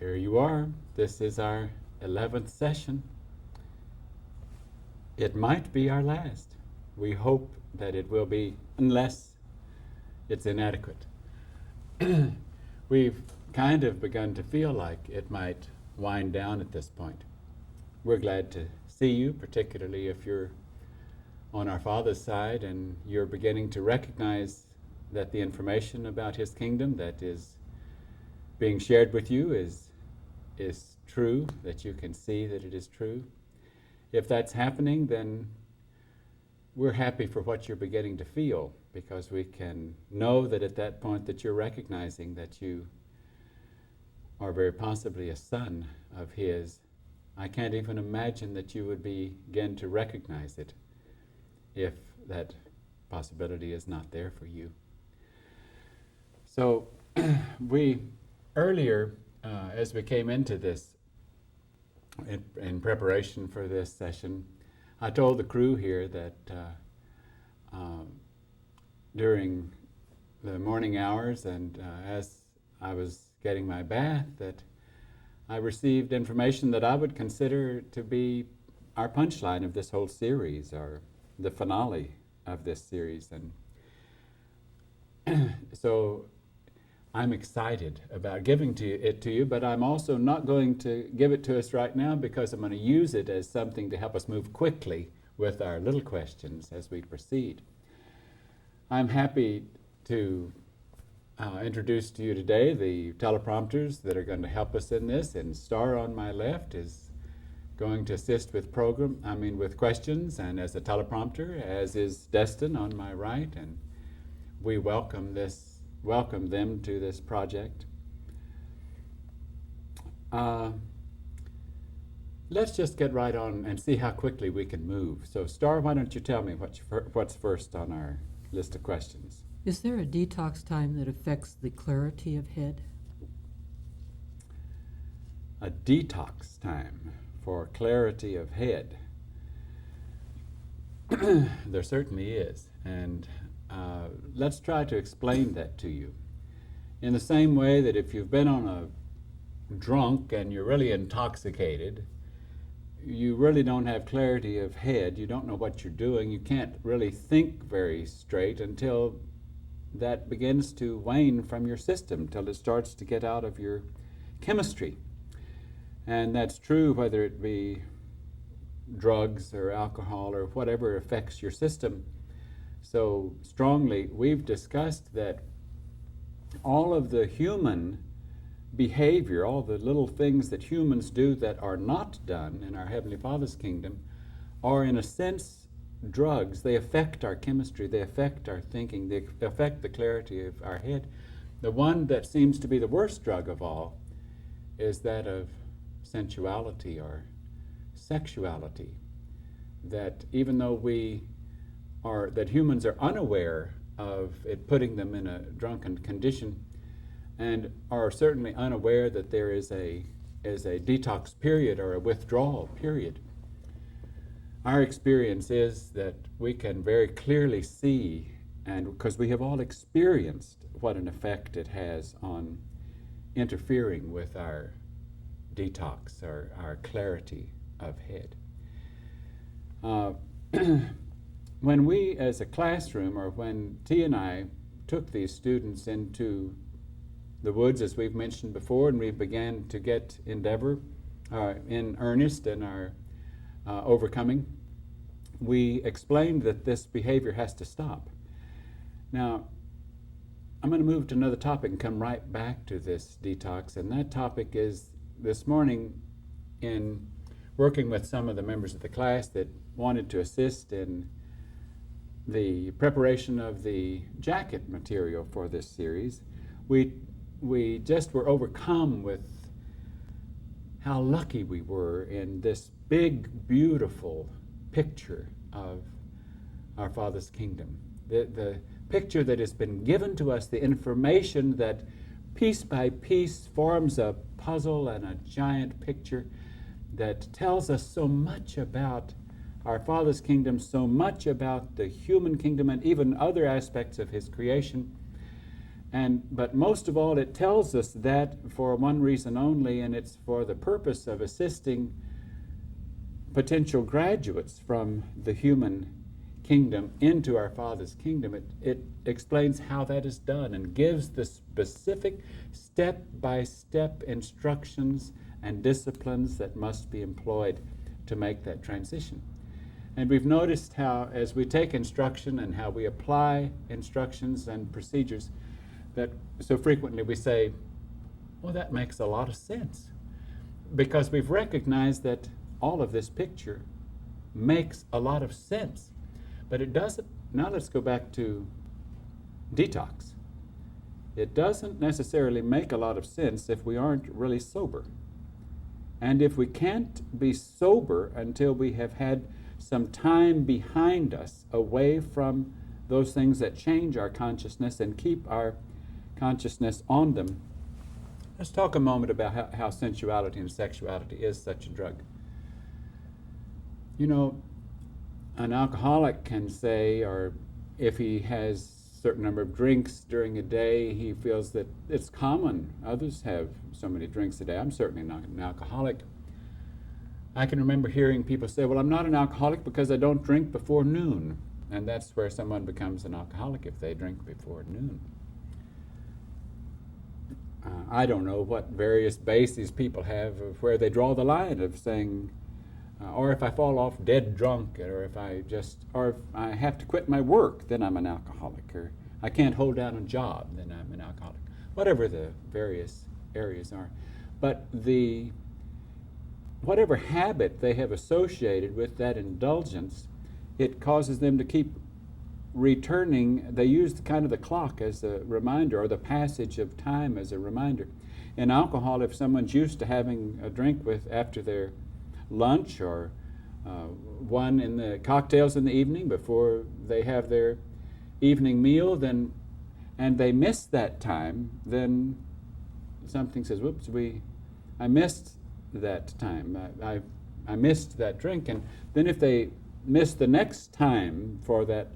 Here you are. This is our 11th session. It might be our last. We hope that it will be, unless it's inadequate. We've kind of begun to feel like it might wind down at this point. We're glad to see you, particularly if you're on our Father's side and you're beginning to recognize that the information about His kingdom that is being shared with you is true, that you can see that it is true. If that's happening, then we're happy for what you're beginning to feel, because we can know that at that point that you're recognizing that you are very possibly a son of His. I can't even imagine that you would begin to recognize it if that possibility is not there for you. So we earlier, as we came into this, in preparation for this session, I told the crew here that during the morning hours and as I was getting my bath, that I received information that I would consider to be our punchline of this whole series, or the finale of this series. And so I'm excited about giving it to you, but I'm also not going to give it to us right now, because I'm going to use it as something to help us move quickly with our little questions as we proceed. I'm happy to introduce to you today the teleprompters that are going to help us in this, and Star on my left is going to assist with with questions and as a teleprompter, as is Destin on my right, and we welcome them to this project. Let's just get right on and see how quickly we can move. So Star, why don't you tell me what's first on our list of questions? Is there a detox time that affects the clarity of head? A detox time for clarity of head. There certainly is, and let's try to explain that to you. In the same way that if you've been on a drunk and you're really intoxicated, you really don't have clarity of head, you don't know what you're doing, you can't really think very straight until that begins to wane from your system, till it starts to get out of your chemistry. And that's true whether it be drugs or alcohol or whatever affects your system so strongly. We've discussed that all of the human behavior, all the little things that humans do that are not done in our Heavenly Father's kingdom, are in a sense drugs. They affect our chemistry, they affect our thinking, they affect the clarity of our head. The one that seems to be the worst drug of all is that of sensuality or sexuality. That even though that humans are unaware of it putting them in a drunken condition, and are certainly unaware that there is a detox period or a withdrawal period, our experience is that we can very clearly see, and because we have all experienced what an effect it has on interfering with our detox or our clarity of head. When we as a classroom, or when T and I took these students into the woods, as we've mentioned before, and we began to get in earnest in our overcoming, we explained that this behavior has to stop. Now, I'm going to move to another topic and come right back to this detox, and that topic is this morning, in working with some of the members of the class that wanted to assist in the preparation of the jacket material for this series, we just were overcome with how lucky we were in this big, beautiful picture of our Father's kingdom. The picture that has been given to us, the information that piece by piece forms a puzzle and a giant picture that tells us so much about our Father's kingdom, so much about the human kingdom, and even other aspects of His creation, But most of all, it tells us that for one reason only, and it's for the purpose of assisting potential graduates from the human kingdom into our Father's kingdom. It explains how that is done and gives the specific step-by-step instructions and disciplines that must be employed to make that transition. And we've noticed how, as we take instruction and how we apply instructions and procedures, that so frequently we say, well, that makes a lot of sense. Because we've recognized that all of this picture makes a lot of sense. But it doesn't. Now let's go back to detox. It doesn't necessarily make a lot of sense if we aren't really sober. And if we can't be sober until we have had some time behind us away from those things that change our consciousness and keep our consciousness on them, let's talk a moment about how sensuality and sexuality is such a drug. You know, an alcoholic can say, or if he has a certain number of drinks during a day, he feels that it's common. Others have so many drinks a day. I'm certainly not an alcoholic. I can remember hearing people say, well, I'm not an alcoholic because I don't drink before noon. And that's where someone becomes an alcoholic, if they drink before noon. I don't know what various bases people have of where they draw the line of saying, or if I fall off dead drunk, or if I have to quit my work, then I'm an alcoholic, or I can't hold down a job, then I'm an alcoholic. Whatever the various areas are. But whatever habit they have associated with that indulgence, it causes them to keep returning. They use kind of the clock as a reminder, or the passage of time as a reminder. In alcohol, if someone's used to having a drink after their lunch, or one in the cocktails in the evening before they have their evening meal, and they miss that time, then something says, whoops, I missed that time. I missed that drink. And then if they miss the next time for that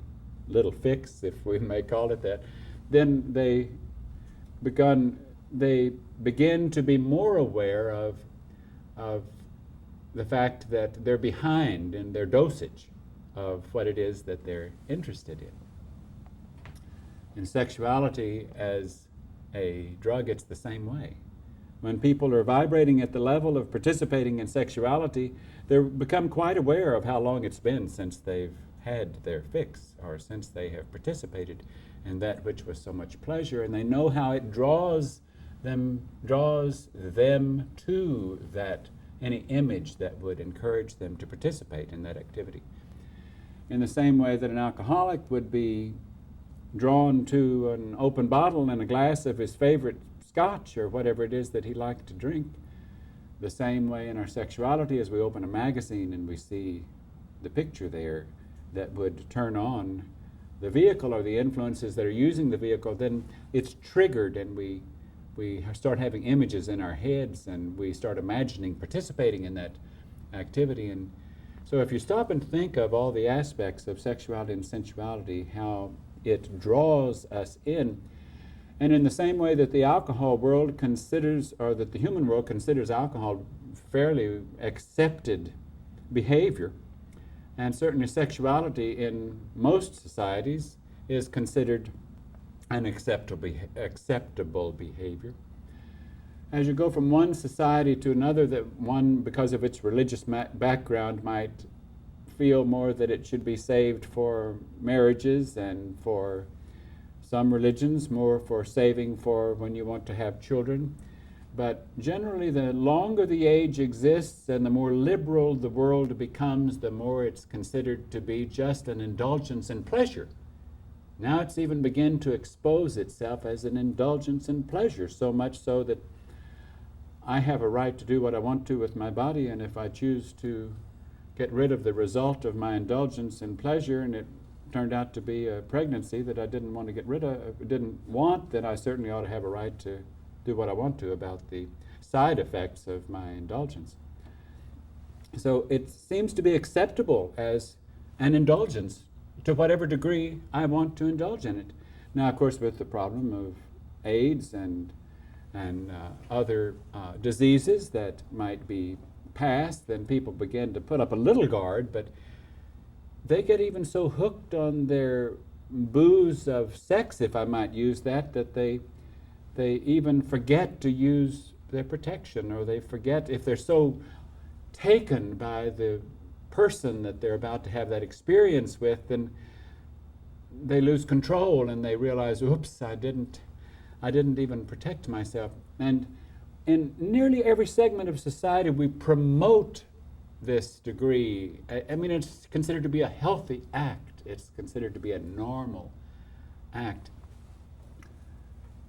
little fix, if we may call it that, then they begin to be more aware of the fact that they're behind in their dosage of what it is that they're interested in. In sexuality as a drug, it's the same way. When people are vibrating at the level of participating in sexuality, they become quite aware of how long it's been since they've had their fix, or since they have participated in that which was so much pleasure, and they know how it draws them to that, any image that would encourage them to participate in that activity. In the same way that an alcoholic would be drawn to an open bottle and a glass of his favorite scotch or whatever it is that he liked to drink, the same way in our sexuality, as we open a magazine and we see the picture there that would turn on the vehicle or the influences that are using the vehicle, then it's triggered, and we start having images in our heads, and we start imagining participating in that activity. And so if you stop and think of all the aspects of sexuality and sensuality, how it draws us in, and in the same way that the alcohol world considers, or that the human world considers alcohol fairly accepted behavior, and certainly sexuality in most societies is considered an acceptable behavior. As you go from one society to another, that one, because of its religious background, might feel more that it should be saved for marriages, and for some religions more for saving for when you want to have children. But generally, the longer the age exists and the more liberal the world becomes, the more it's considered to be just an indulgence in pleasure. Now it's even begun to expose itself as an indulgence in pleasure, so much so that I have a right to do what I want to with my body, and if I choose to get rid of the result of my indulgence in pleasure, and it turned out to be a pregnancy that I didn't want to get rid of, then I certainly ought to have a right to do what I want to about the side effects of my indulgence. So it seems to be acceptable as an indulgence to whatever degree I want to indulge in it. Now, of course, with the problem of AIDS and other diseases that might be passed, then people begin to put up a little guard, but they get even so hooked on their booze of sex, if I might use that, that they even forget to use their protection, or they forget, if they're so taken by the person that they're about to have that experience with, then they lose control and they realize, oops, I didn't even protect myself. And in nearly every segment of society, we promote this degree. I mean, it's considered to be a healthy act. It's considered to be a normal act.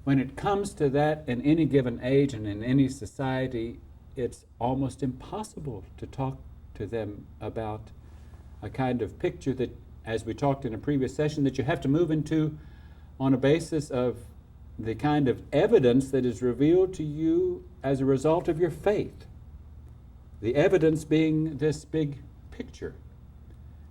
When it comes to that in any given age and in any society, it's almost impossible to talk to them about a kind of picture that, as we talked in a previous session, that you have to move into on a basis of the kind of evidence that is revealed to you as a result of your faith. The evidence being this big picture.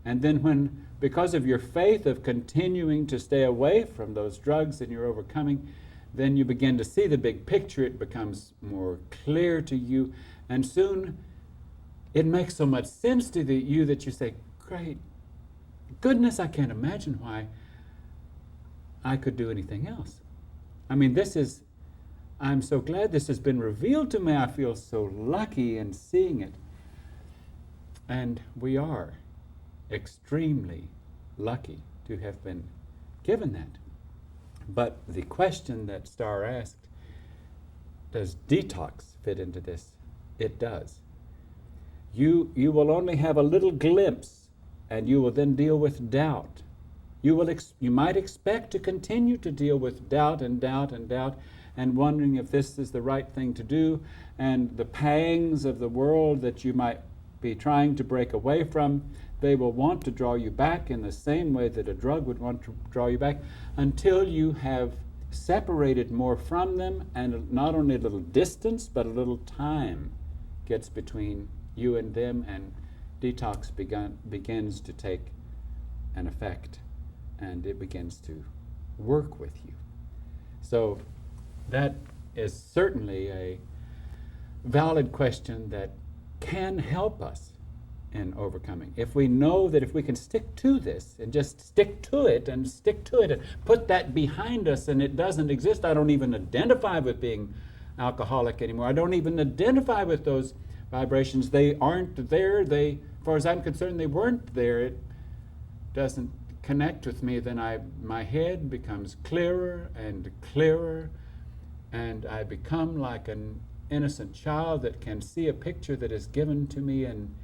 And then when, because of your faith of continuing to stay away from those drugs and you're overcoming, then you begin to see the big picture. It becomes more clear to you. And soon it makes so much sense to you that you say, great goodness, I can't imagine why I could do anything else. I mean, I'm so glad this has been revealed to me. I feel so lucky in seeing it. And we are extremely lucky to have been given that. But the question that Starr asked, does detox fit into this? It does. You will only have a little glimpse, and you will then deal with doubt. You might expect to continue to deal with doubt and doubt and doubt, and wondering if this is the right thing to do, and the pangs of the world that you might be trying to break away from, they will want to draw you back in the same way that a drug would want to draw you back, until you have separated more from them, and not only a little distance, but a little time gets between you and them, and detox begins to take an effect, and it begins to work with you. So that is certainly a valid question that can help us in overcoming. If we know that if we can stick to this and just stick to it and put that behind us, and it doesn't exist. I don't even identify with being alcoholic anymore. I don't even identify with those vibrations. They aren't there. As far as I'm concerned, they weren't there. It doesn't connect with me. Then my head becomes clearer and clearer, and I become like an innocent child that can see a picture that is given to me, and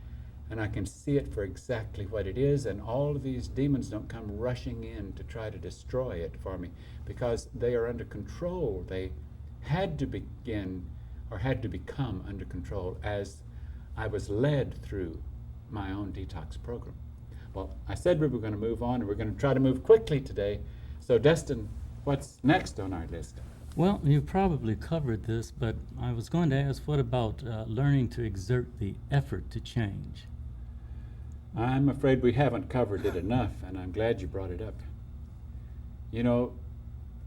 I can see it for exactly what it is, and all of these demons don't come rushing in to try to destroy it for me, because they are under control. They had to become under control as I was led through my own detox program. Well, I said we were going to move on, and we're going to try to move quickly today. So, Destin, what's next on our list? Well, you probably covered this, but I was going to ask, what about learning to exert the effort to change? I'm afraid we haven't covered it enough, and I'm glad you brought it up. You know,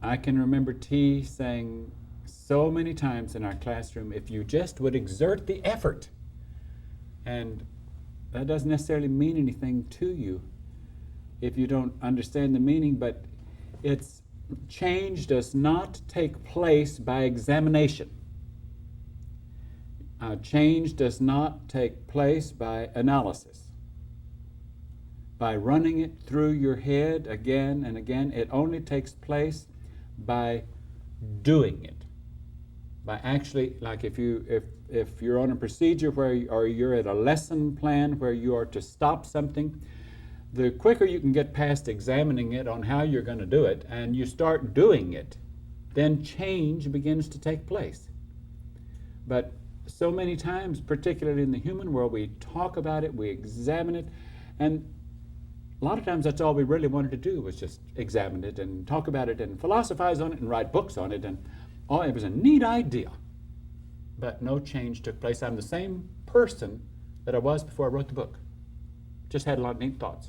I can remember T saying so many times in our classroom, if you just would exert the effort. And that doesn't necessarily mean anything to you if you don't understand the meaning, but change does not take place by examination. Change does not take place by analysis. By running it through your head again and again, it only takes place by doing it. By actually, like if you're on a procedure or you're at a lesson plan where you are to stop something, the quicker you can get past examining it on how you're going to do it and you start doing it, then change begins to take place. But so many times, particularly in the human world, we talk about it, we examine it, and a lot of times that's all we really wanted to do was just examine it and talk about it and philosophize on it and write books on it, and it was a neat idea. But no change took place. I'm the same person that I was before I wrote the book. Just had a lot of neat thoughts.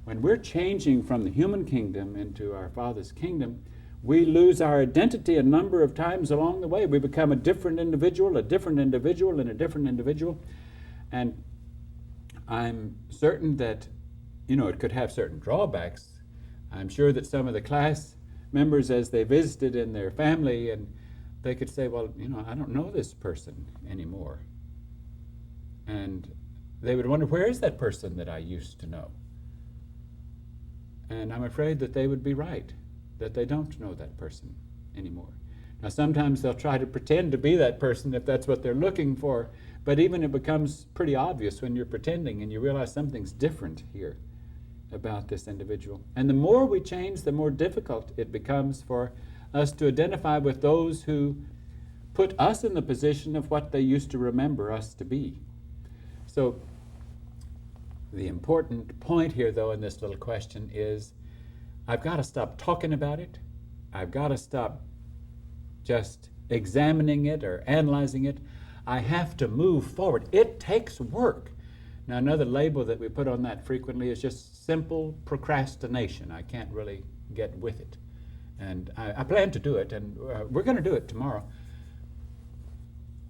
When we're changing from the human kingdom into our Father's kingdom, we lose our identity a number of times along the way. We become a different individual, a different individual, and a different individual. And I'm certain that, it could have certain drawbacks. I'm sure that some of the class members, as they visited in their family, and they could say, well, I don't know this person anymore. And they would wonder, where is that person that I used to know? And I'm afraid that they would be right, that they don't know that person anymore. Now, sometimes they'll try to pretend to be that person if that's what they're looking for, but even it becomes pretty obvious when you're pretending and you realize something's different here about this individual. And the more we change, the more difficult it becomes for us to identify with those who put us in the position of what they used to remember us to be. So the important point here, though, in this little question is I've got to stop talking about it. I've got to stop just examining it or analyzing it. I have to move forward. It takes work. Now, another label that we put on that frequently is just simple procrastination. I can't really get with it. And I plan to do it, and we're going to do it tomorrow.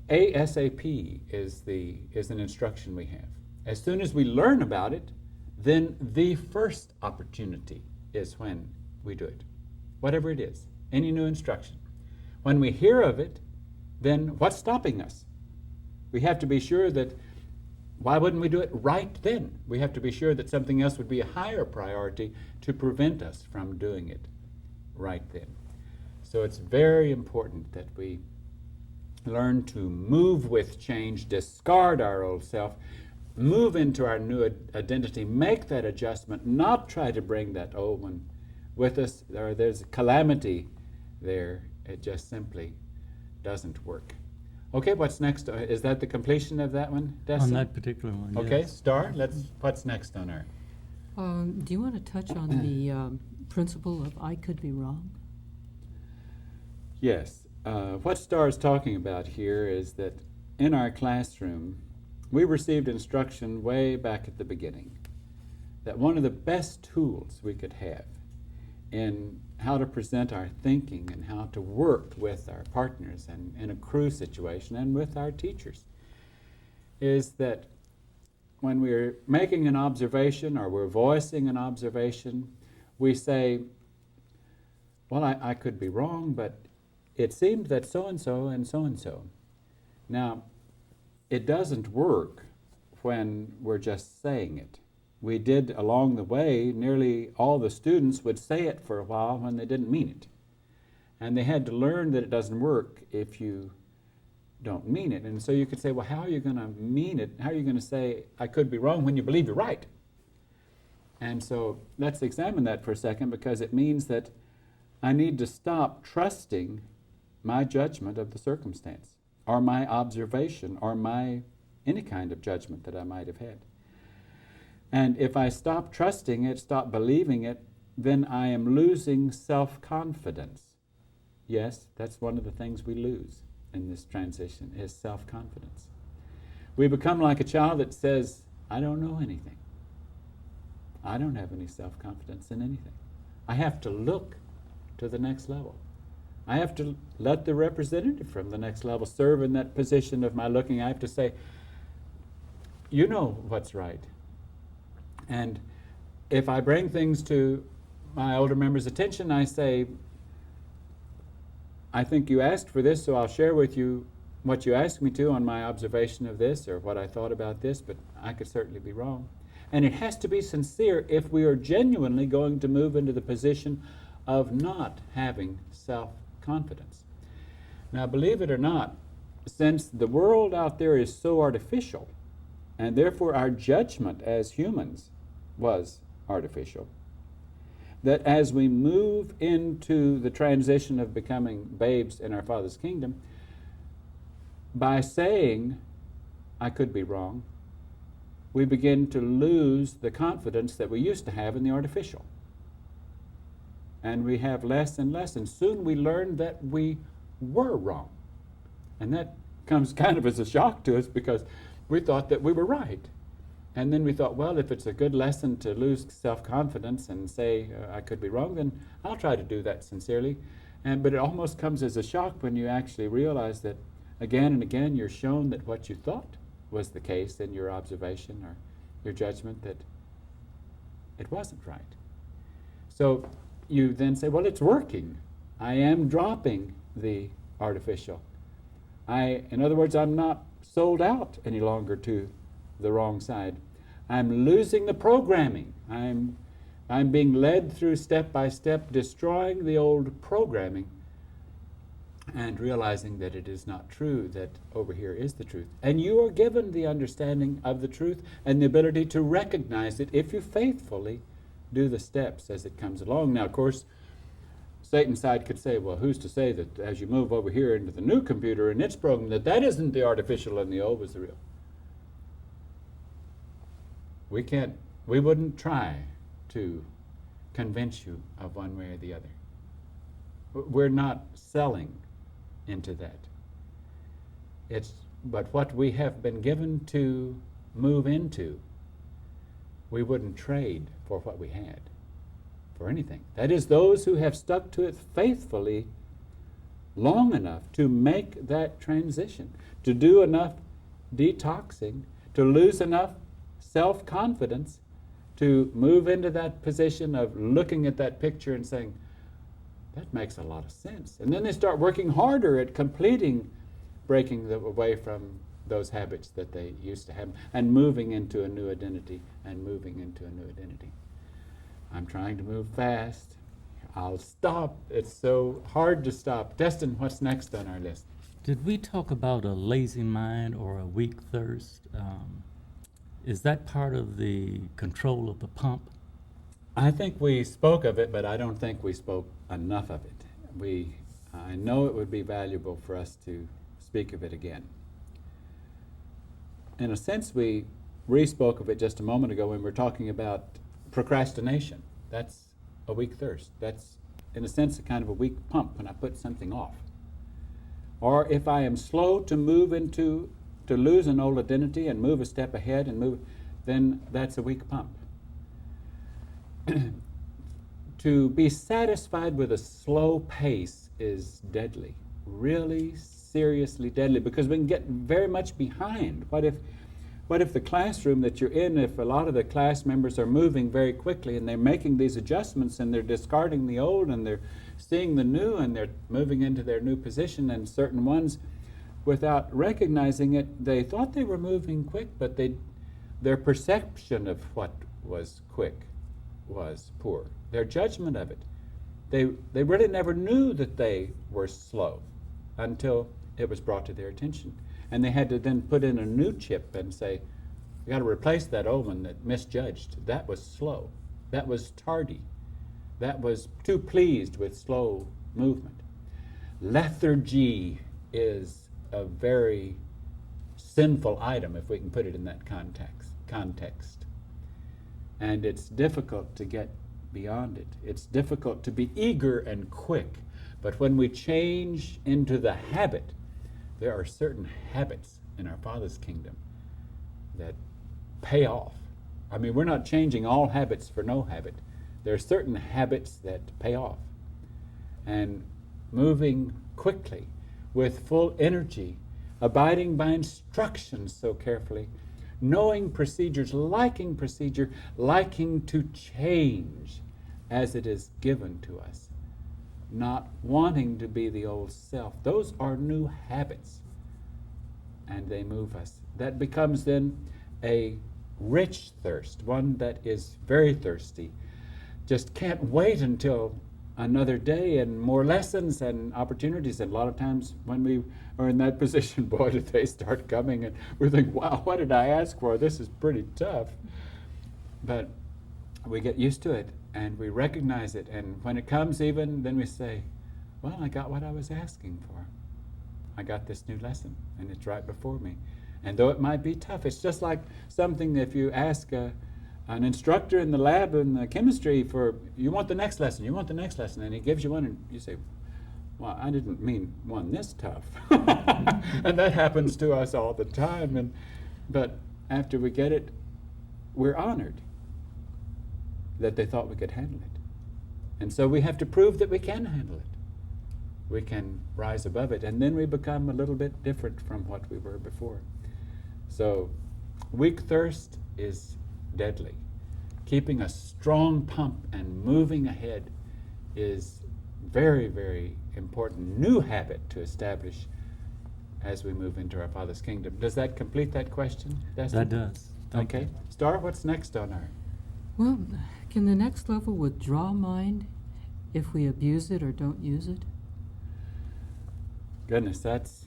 ASAP is an instruction we have. As soon as we learn about it, then the first opportunity is when we do it. Whatever it is, any new instruction. When we hear of it, then what's stopping us? We have to be sure that, why wouldn't we do it right then? We have to be sure that something else would be a higher priority to prevent us from doing it right then. So it's very important that we learn to move with change, discard our old self, move into our new identity, make that adjustment, not try to bring that old one with us. There's a calamity there. It just simply doesn't work. Okay, what's next? Is that the completion of that one, Dessa? On that particular one, Okay, yes. Star, what's next on our... Do you want to touch on the principle of I could be wrong? Yes. What Star is talking about here is that in our classroom, we received instruction way back at the beginning that one of the best tools we could have in how to present our thinking and how to work with our partners and in a crew situation and with our teachers is that when we're making an observation or we're voicing an observation, we say, well, I could be wrong, but it seems that so-and-so and so-and-so. Now, it doesn't work when we're just saying it. We did, along the way, nearly all the students would say it for a while when they didn't mean it. And they had to learn that it doesn't work if you don't mean it. And so you could say, well, how are you going to mean it? How are you going to say, I could be wrong when you believe you're right? And so let's examine that for a second, because it means that I need to stop trusting my judgment of the circumstance, or my observation, or my any kind of judgment that I might have had. And if I stop trusting it, stop believing it, then I am losing self-confidence. Yes, that's one of the things we lose in this transition, is self-confidence. We become like a child that says, I don't know anything. I don't have any self-confidence in anything. I have to look to the next level. I have to let the representative from the next level serve in that position of my looking. I have to say, you know what's right. And if I bring things to my older members' attention, I say, I think you asked for this, so I'll share with you what you asked me to on my observation of this or what I thought about this, but I could certainly be wrong. And it has to be sincere if we are genuinely going to move into the position of not having self-confidence. Now, believe it or not, since the world out there is so artificial, and therefore our judgment as humans was artificial, that as we move into the transition of becoming babes in our Father's kingdom, by saying, I could be wrong, we begin to lose the confidence that we used to have in the artificial. And we have less and less, and soon we learn that we were wrong. And that comes kind of as a shock to us because we thought that we were right. And then we thought, well, if it's a good lesson to lose self-confidence and say, I could be wrong, then I'll try to do that sincerely. But it almost comes as a shock when you actually realize that again and again you're shown that what you thought was the case in your observation or your judgment, that it wasn't right. So you then say, well, it's working. I am dropping the artificial. In other words, I'm not sold out any longer to the wrong side. I'm losing the programming. I'm being led through step by step, destroying the old programming and realizing that it is not true, that over here is the truth. And you are given the understanding of the truth and the ability to recognize it if you faithfully do the steps as it comes along. Now, of course, Satan's side could say, well, who's to say that as you move over here into the new computer and its program, that isn't the artificial and the old was the real? We wouldn't try to convince you of one way or the other. We're not selling into that. But what we have been given to move into, we wouldn't trade for what we had, for anything. That is, those who have stuck to it faithfully long enough to make that transition, to do enough detoxing, to lose enough self-confidence, to move into that position of looking at that picture and saying, that makes a lot of sense. And then they start working harder at breaking away from those habits that they used to have and moving into a new identity and moving into a new identity. I'm trying to move fast. I'll stop. It's so hard to stop. Destin, what's next on our list? Did we talk about a lazy mind or a weak thirst? Is that part of the control of the pump? I think we spoke of it, but I don't think we spoke enough of it. I know it would be valuable for us to speak of it again. In a sense, we re-spoke of it just a moment ago when we were talking about procrastination. That's a weak thirst. That's, in a sense, a kind of a weak pump when I put something off. Or if I am slow to lose an old identity and move a step ahead then that's a weak pump. To be satisfied with a slow pace is deadly, really seriously deadly, because we can get very much behind. What if the classroom that you're in, if a lot of the class members are moving very quickly and they're making these adjustments and they're discarding the old and they're seeing the new and they're moving into their new position, and certain ones, without recognizing it, they thought they were moving quick, but their perception of what was quick was poor. Their judgment of it. They really never knew that they were slow until it was brought to their attention. And they had to then put in a new chip and say, we got to replace that old one that misjudged. That was slow. That was tardy. That was too pleased with slow movement. Lethargy is a very sinful item, if we can put it in that context. And it's difficult to get beyond it. It's difficult to be eager and quick. But when we change into the habit, there are certain habits in our Father's kingdom that pay off. I mean, we're not changing all habits for no habit. There are certain habits that pay off. And moving quickly, with full energy, abiding by instructions so carefully, knowing procedures, liking procedure, liking to change as it is given to us, not wanting to be the old self. Those are new habits, and they move us. That becomes then a rich thirst, one that is very thirsty, just can't wait until another day and more lessons and opportunities. And a lot of times when we are in that position, boy, did they start coming, and we think, wow, what did I ask for? This is pretty tough. But we get used to it and we recognize it, and when it comes even, then we say, well, I got what I was asking for. I got this new lesson and it's right before me. And though it might be tough, it's just like something if you ask an instructor in the lab in the chemistry for, you want the next lesson, and he gives you one, and you say, well, I didn't mean one this tough. And that happens to us all the time. But after we get it, we're honored that they thought we could handle it. And so we have to prove that we can handle it. We can rise above it, and then we become a little bit different from what we were before. So weak thirst is deadly. Keeping a strong pump and moving ahead is very, very important new habit to establish as we move into our Father's kingdom. Does that complete that question, Dustin? That does. Thank Okay. you. Star, what's next on our... Well, can the next level withdraw mind if we abuse it or don't use it? Goodness, that's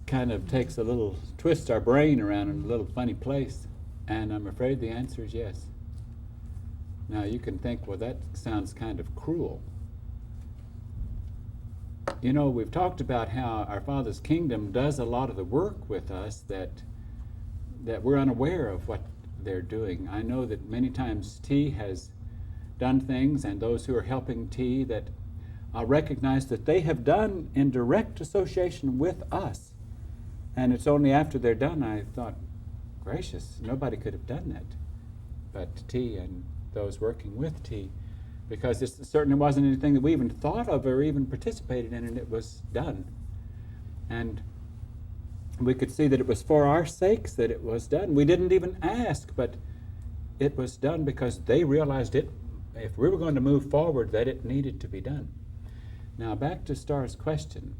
kind of takes a little, twists our brain around in a little funny place. And I'm afraid the answer is yes. Now you can think, well, that sounds kind of cruel. You know, we've talked about how our Father's kingdom does a lot of the work with us that we're unaware of what they're doing. I know that many times T has done things, and those who are helping T that recognize that they have done in direct association with us. And it's only after they're done I thought, gracious, nobody could have done that but T and those working with T, because it certainly wasn't anything that we even thought of or even participated in, and it was done. And we could see that it was for our sakes that it was done. We didn't even ask, but it was done because they realized it, if we were going to move forward, that it needed to be done. Now back to Star's question.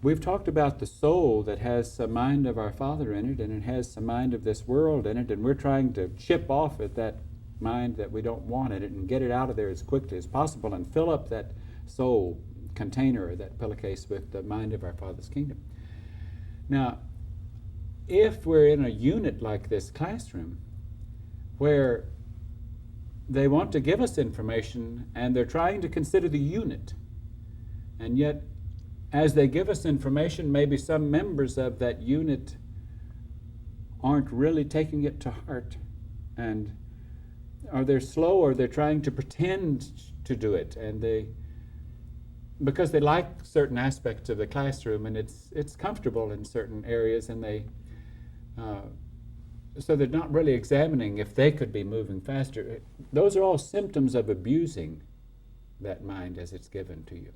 We've talked about the soul that has a mind of our Father in it, and it has a mind of this world in it, and we're trying to chip off at that mind that we don't want in it and get it out of there as quickly as possible and fill up that soul container, that pillowcase, with the mind of our Father's kingdom. Now, if we're in a unit like this classroom where they want to give us information and they're trying to consider the unit, and yet as they give us information, maybe some members of that unit aren't really taking it to heart, and or they're slow, or they're trying to pretend to do it, and because they like certain aspects of the classroom and it's comfortable in certain areas, and so they're not really examining if they could be moving faster. Those are all symptoms of abusing that mind as it's given to you.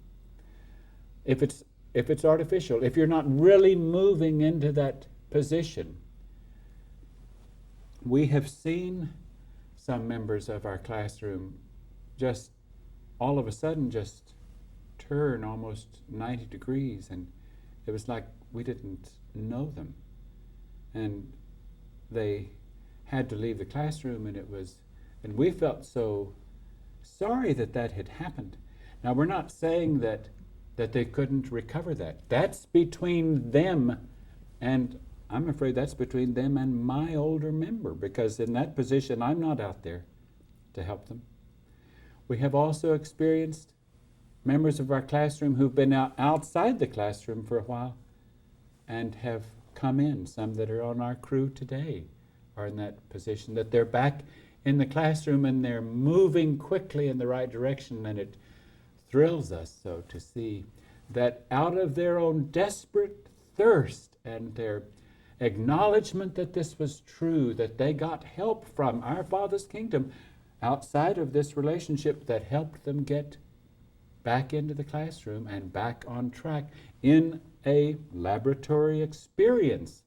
If it's artificial, if you're not really moving into that position. We have seen some members of our classroom just all of a sudden just turn almost 90 degrees, and it was like we didn't know them. And they had to leave the classroom, and we felt so sorry that had happened. Now, we're not saying that they couldn't recover that. That's between them, and I'm afraid that's between them and my older member, because in that position, I'm not out there to help them. We have also experienced members of our classroom who've been outside the classroom for a while and have come in. Some that are on our crew today are in that position, that they're back in the classroom and they're moving quickly in the right direction, and it thrills us so to see that out of their own desperate thirst and their acknowledgement that this was true, that they got help from our Father's kingdom outside of this relationship that helped them get back into the classroom and back on track in a laboratory experience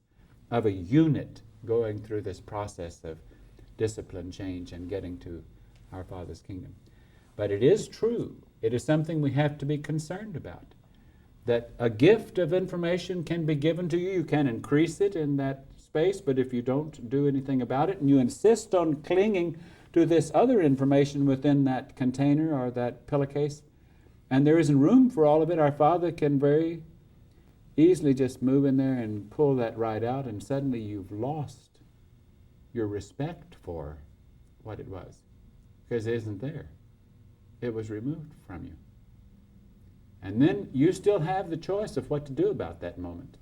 of a unit going through this process of discipline change and getting to our Father's kingdom. But it is true. It is something we have to be concerned about. That a gift of information can be given to you. You can increase it in that space, but if you don't do anything about it and you insist on clinging to this other information within that container or that pillowcase, and there isn't room for all of it, our Father can very easily just move in there and pull that right out, and suddenly you've lost your respect for what it was, because it isn't there. It was removed from you. And then you still have the choice of what to do about that moment.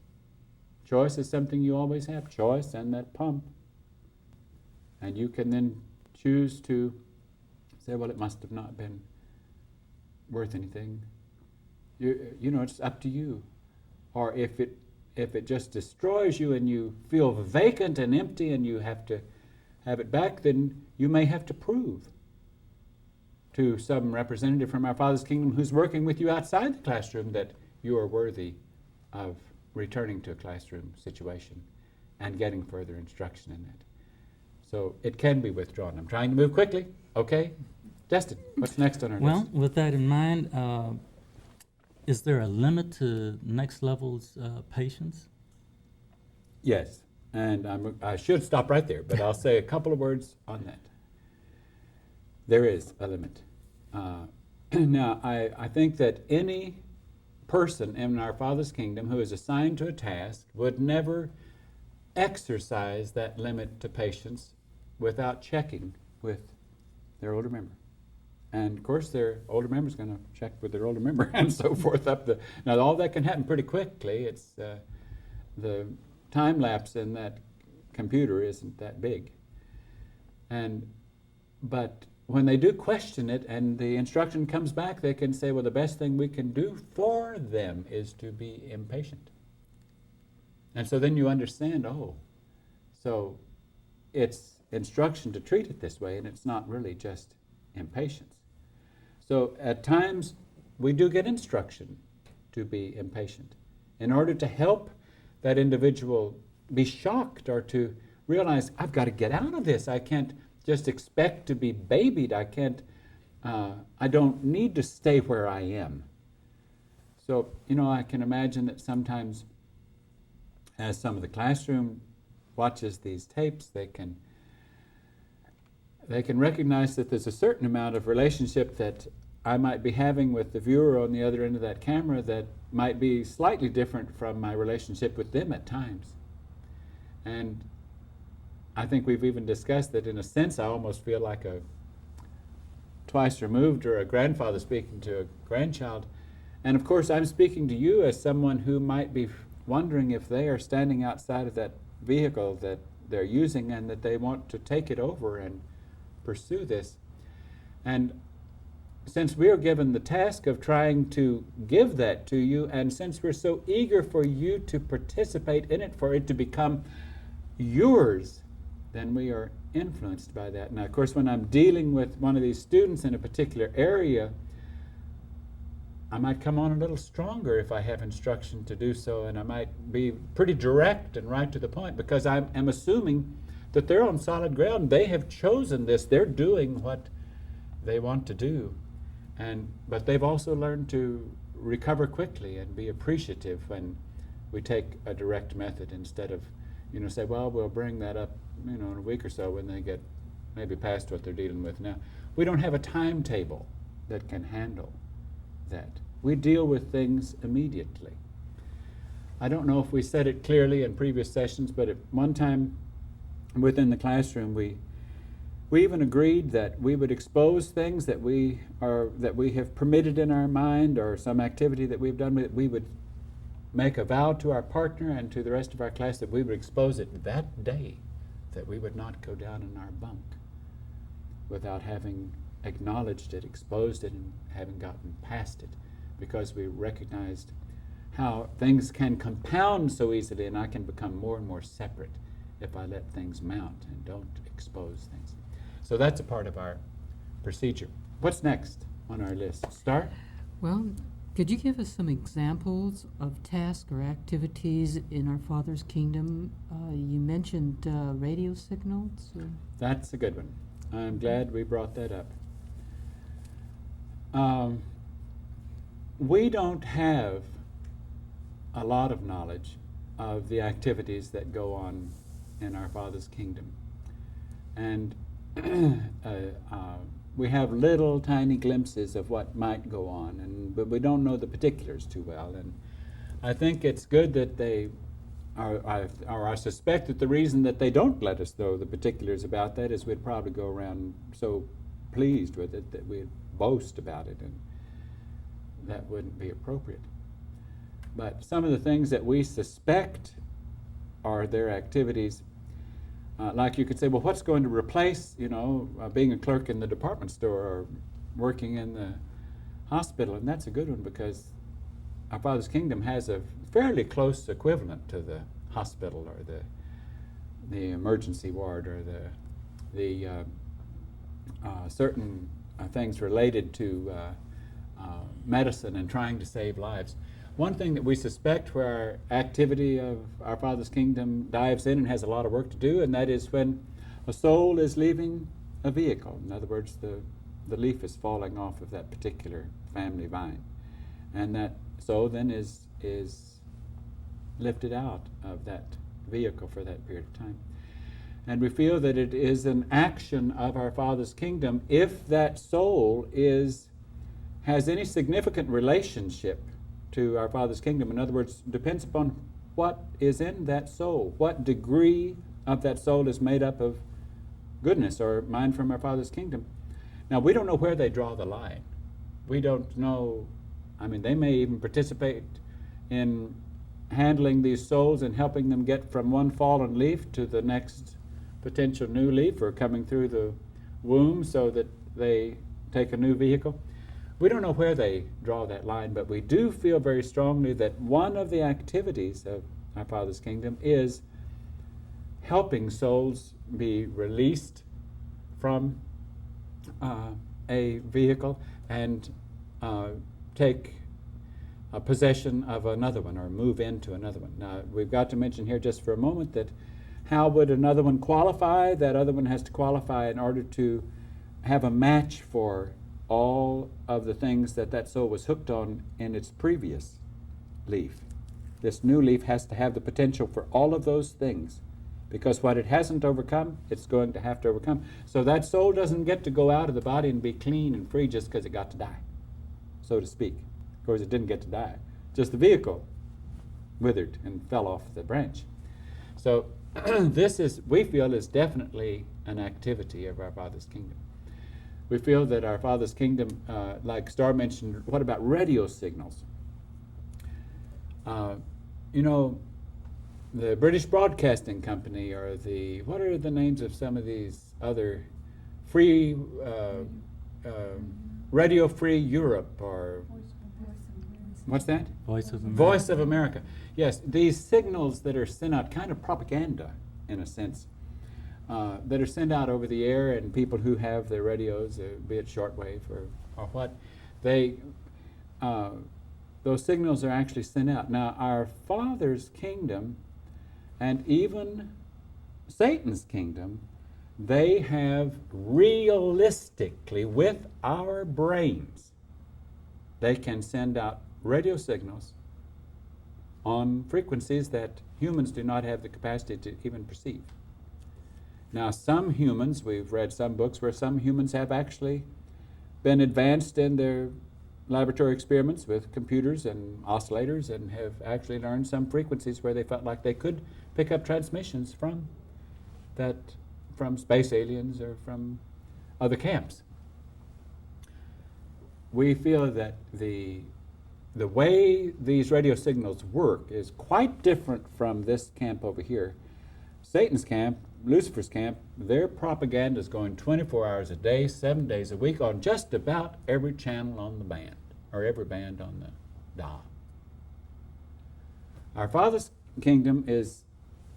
Choice is something you always have, choice and that pump. And you can then choose to say, well, it must have not been worth anything. You know, it's up to you. Or if it just destroys you and you feel vacant and empty and you have to have it back, then you may have to prove to some representative from our Father's kingdom who's working with you outside the classroom that you are worthy of returning to a classroom situation and getting further instruction in it. So it can be withdrawn. I'm trying to move quickly. Okay? Justin, what's next on our Well, list? with that in mind, is there a limit to next level's patients? Yes, and I should stop right there, but I'll say a couple of words on that. There is a limit. Now, I think that any person in our Father's kingdom who is assigned to a task would never exercise that limit to patients without checking with their older member. And of course, their older member is going to check with their older member and so forth up the. Now, all that can happen pretty quickly. It's the time lapse in that computer isn't that big. But when they do question it and the instruction comes back, they can say, well, the best thing we can do for them is to be impatient. And so then you understand, oh, so it's instruction to treat it this way, and it's not really just impatience. So at times, we do get instruction to be impatient in order to help that individual be shocked or to realize, I've got to get out of this. I can't just expect to be babied. I don't need to stay where I am. So, I can imagine that sometimes as some of the classroom watches these tapes, they can recognize that there's a certain amount of relationship that I might be having with the viewer on the other end of that camera that might be slightly different from my relationship with them at times. And I think we've even discussed that in a sense I almost feel like a twice removed or a grandfather speaking to a grandchild. And of course I'm speaking to you as someone who might be wondering if they are standing outside of that vehicle that they're using and that they want to take it over and pursue this. And since we are given the task of trying to give that to you, and since we're so eager for you to participate in it, for it to become yours, then we are influenced by that. Now, of course, when I'm dealing with one of these students in a particular area, I might come on a little stronger if I have instruction to do so, and I might be pretty direct and right to the point, because I'm assuming that they're on solid ground. They have chosen this. They're doing what they want to do. But they've also learned to recover quickly and be appreciative when we take a direct method instead of, say, well, we'll bring that up, in a week or so when they get maybe past what they're dealing with now. We don't have a timetable that can handle that. We deal with things immediately. I don't know if we said it clearly in previous sessions, but at one time within the classroom, we even agreed that we would expose things that we have permitted in our mind, or some activity that we've done with it. We would make a vow to our partner and to the rest of our class that we would expose it that day, that we would not go down in our bunk without having acknowledged it, exposed it, and having gotten past it, because we recognized how things can compound so easily, and I can become more and more separate if I let things mount and don't expose things. So that's a part of our procedure. What's next on our list? Star? Well, could you give us some examples of tasks or activities in our Father's kingdom? You mentioned radio signals. That's a good one. I'm glad we brought that up. We don't have a lot of knowledge of the activities that go on in our Father's kingdom. And we have little tiny glimpses of what might go on, but we don't know the particulars too well. And I think it's good that they I suspect that the reason that they don't let us know the particulars about that is we'd probably go around so pleased with it that we'd boast about it, and that wouldn't be appropriate. But some of the things that we suspect are their activities, like you could say, well, what's going to replace, being a clerk in the department store or working in the hospital? And that's a good one, because our Father's kingdom has a fairly close equivalent to the hospital or the emergency ward or the the certain things related to medicine and trying to save lives. One thing that we suspect where our activity of our Father's kingdom dives in and has a lot of work to do, and that is when a soul is leaving a vehicle. In other words, the leaf is falling off of that particular family vine. And that soul then is lifted out of that vehicle for that period of time. And we feel that it is an action of our Father's kingdom if that soul has any significant relationship to our Father's kingdom. In other words, depends upon what is in that soul, what degree of that soul is made up of goodness or mind from our Father's kingdom. Now, we don't know where they draw the line. We don't know. I mean, they may even participate in handling these souls and helping them get from one fallen leaf to the next potential new leaf, or coming through the womb so that they take a new vehicle. We don't know where they draw that line, but we do feel very strongly that one of the activities of our Father's kingdom is helping souls be released from a vehicle and take possession of another one or move into another one. Now, we've got to mention here just for a moment that how would another one qualify? That other one has to qualify in order to have a match for all of the things that soul was hooked on in its previous leaf. This new leaf has to have the potential for all of those things, because what it hasn't overcome, it's going to have to overcome. So that soul doesn't get to go out of the body and be clean and free just because it got to die, so to speak. Of course, it didn't get to die. Just the vehicle withered and fell off the branch. So this is, we feel, is definitely an activity of our Father's kingdom. We feel that our Father's kingdom, like Starr mentioned, what about radio signals? You know, the British Broadcasting Company, or what are the names of some of these other free, Radio Free Europe, or what's that? Voice of America. Voice of America. Yes, these signals that are sent out, kind of propaganda in a sense, that are sent out over the air, and people who have their radios, be it shortwave or what, those signals are actually sent out. Now, our Father's kingdom and even Satan's kingdom, they have realistically, with our brains, they can send out radio signals on frequencies that humans do not have the capacity to even perceive. Now, some humans, we've read some books where some humans have actually been advanced in their laboratory experiments with computers and oscillators, and have actually learned some frequencies where they felt like they could pick up transmissions from space aliens or from other camps. We feel that the way these radio signals work is quite different from this camp over here. Satan's camp, Lucifer's camp, their propaganda is going 24 hours a day, 7 days a week on just about every channel on the band, or every band on the dial. Our Father's kingdom is,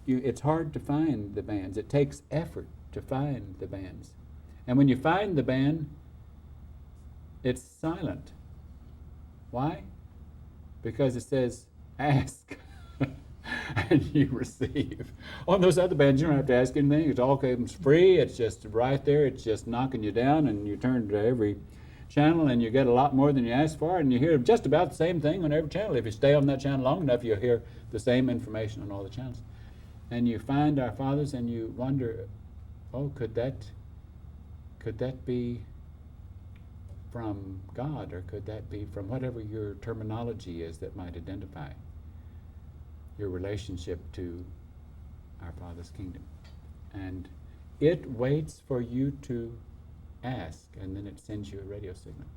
it's hard to find the bands. It takes effort to find the bands. And when you find the band, it's silent. Why? Because it says, ask and you receive. On those other bands, you don't have to ask anything. It's all comes free. It's just right there. It's just knocking you down, and you turn to every channel and you get a lot more than you asked for, and you hear just about the same thing on every channel. If you stay on that channel long enough, you'll hear the same information on all the channels. And you find our Fathers and you wonder, oh, could that be from God, or could that be from whatever your terminology is that might identify your relationship to our Father's kingdom? And it waits for you to ask, and then it sends you a radio signal.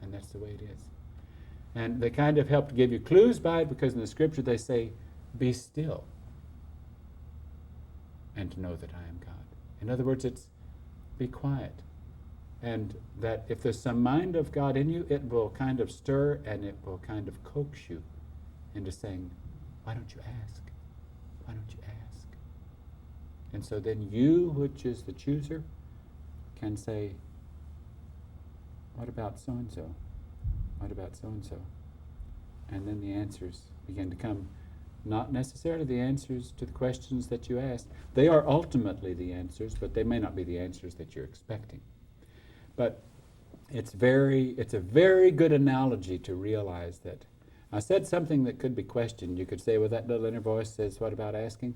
And that's the way it is. And they kind of help to give you clues by it, because in the scripture they say, be still and to know that I am God. In other words, it's be quiet. And that if there's some mind of God in you, it will kind of stir and it will kind of coax you into saying, why don't you ask? Why don't you ask? And so then you, which is the chooser, can say, what about so-and-so? What about so-and-so? And then the answers begin to come. Not necessarily the answers to the questions that you asked. They are ultimately the answers, but they may not be the answers that you're expecting. But it's a very good analogy to realize that. I said something that could be questioned. You could say, well, that little inner voice says, what about asking?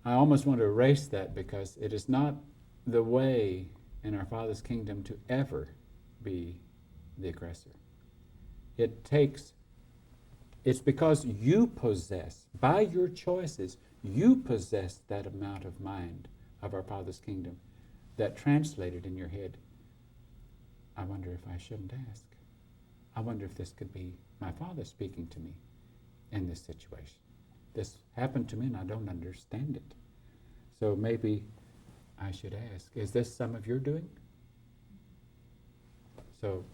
I almost want to erase that, because it is not the way in our Father's kingdom to ever be the aggressor. It's because you possess, by your choices, you possess that amount of mind of our Father's kingdom that translated in your head, I wonder if I shouldn't ask. I wonder if this could be my Father speaking to me in this situation. This happened to me and I don't understand it. So maybe I should ask, is this some of your doing? So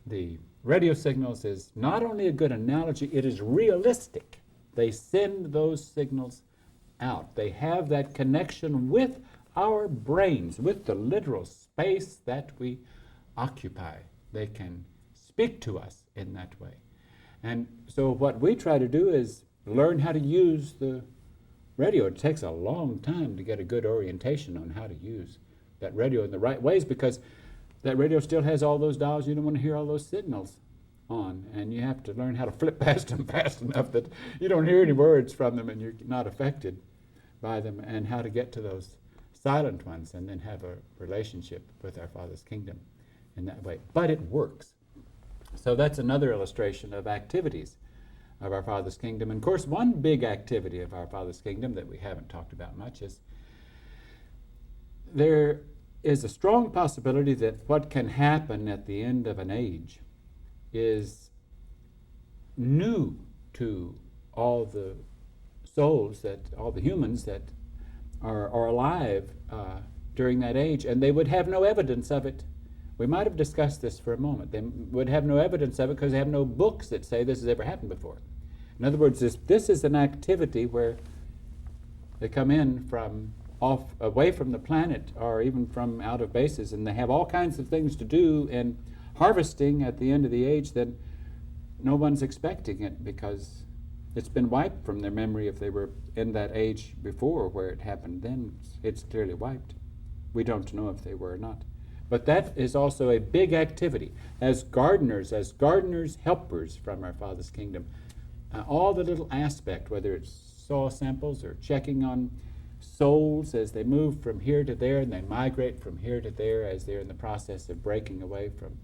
the radio signals is not only a good analogy, it is realistic. They send those signals out. They have that connection with our brains, with the literal space that we occupy. They can speak to us in that way. And so what we try to do is learn how to use the radio. It takes a long time to get a good orientation on how to use that radio in the right ways, because that radio still has all those dials. You don't want to hear all those signals on, and you have to learn how to flip past them fast enough that you don't hear any words from them and you're not affected by them, and how to get to those silent ones and then have a relationship with our Father's kingdom in that way. But it works. So that's another illustration of activities of our Father's kingdom. And of course, one big activity of our Father's kingdom that we haven't talked about much is there is a strong possibility that what can happen at the end of an age is new to all the souls, all the humans that are alive during that age, and they would have no evidence of it. We might have discussed this for a moment. They would have no evidence of it because they have no books that say this has ever happened before. In other words, this is an activity where they come in from away from the planet, or even from out of bases, and they have all kinds of things to do in harvesting at the end of the age that no one's expecting it, because it's been wiped from their memory. If they were in that age before where it happened, then it's clearly wiped. We don't know if they were or not. But that is also a big activity. As gardeners helpers from our Father's kingdom, all the little aspect, whether it's soil samples or checking on souls as they move from here to there, and they migrate from here to there as they're in the process of breaking away from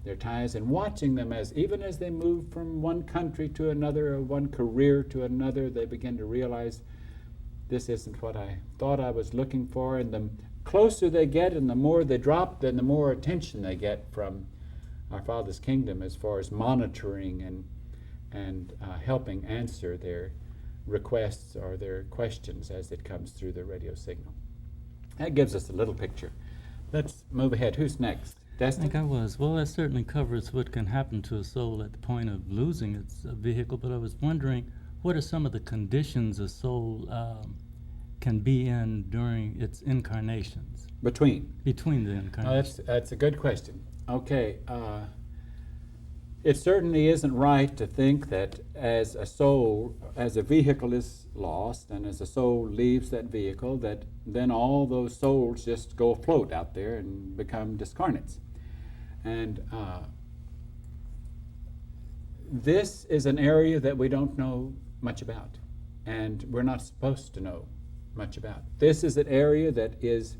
their ties, and watching them even as they move from one country to another, or one career to another, they begin to realize this isn't what I thought I was looking for. And the closer they get and the more they drop, then the more attention they get from our Father's kingdom as far as monitoring and helping answer their requests or their questions as it comes through the radio signal. That gives us a little picture. Let's move ahead. Who's next? I Destin? think I was. Well, that certainly covers what can happen to a soul at the point of losing its vehicle, but I was wondering, what are some of the conditions a soul can be in during its incarnations? Between the Oh, incarnations. that's a good question. Okay. It certainly isn't right to think that as a vehicle is lost, and as a soul leaves that vehicle, that then all those souls just go afloat out there and become discarnates. And this is an area that we don't know much about, and we're not supposed to know much about. This is an area that is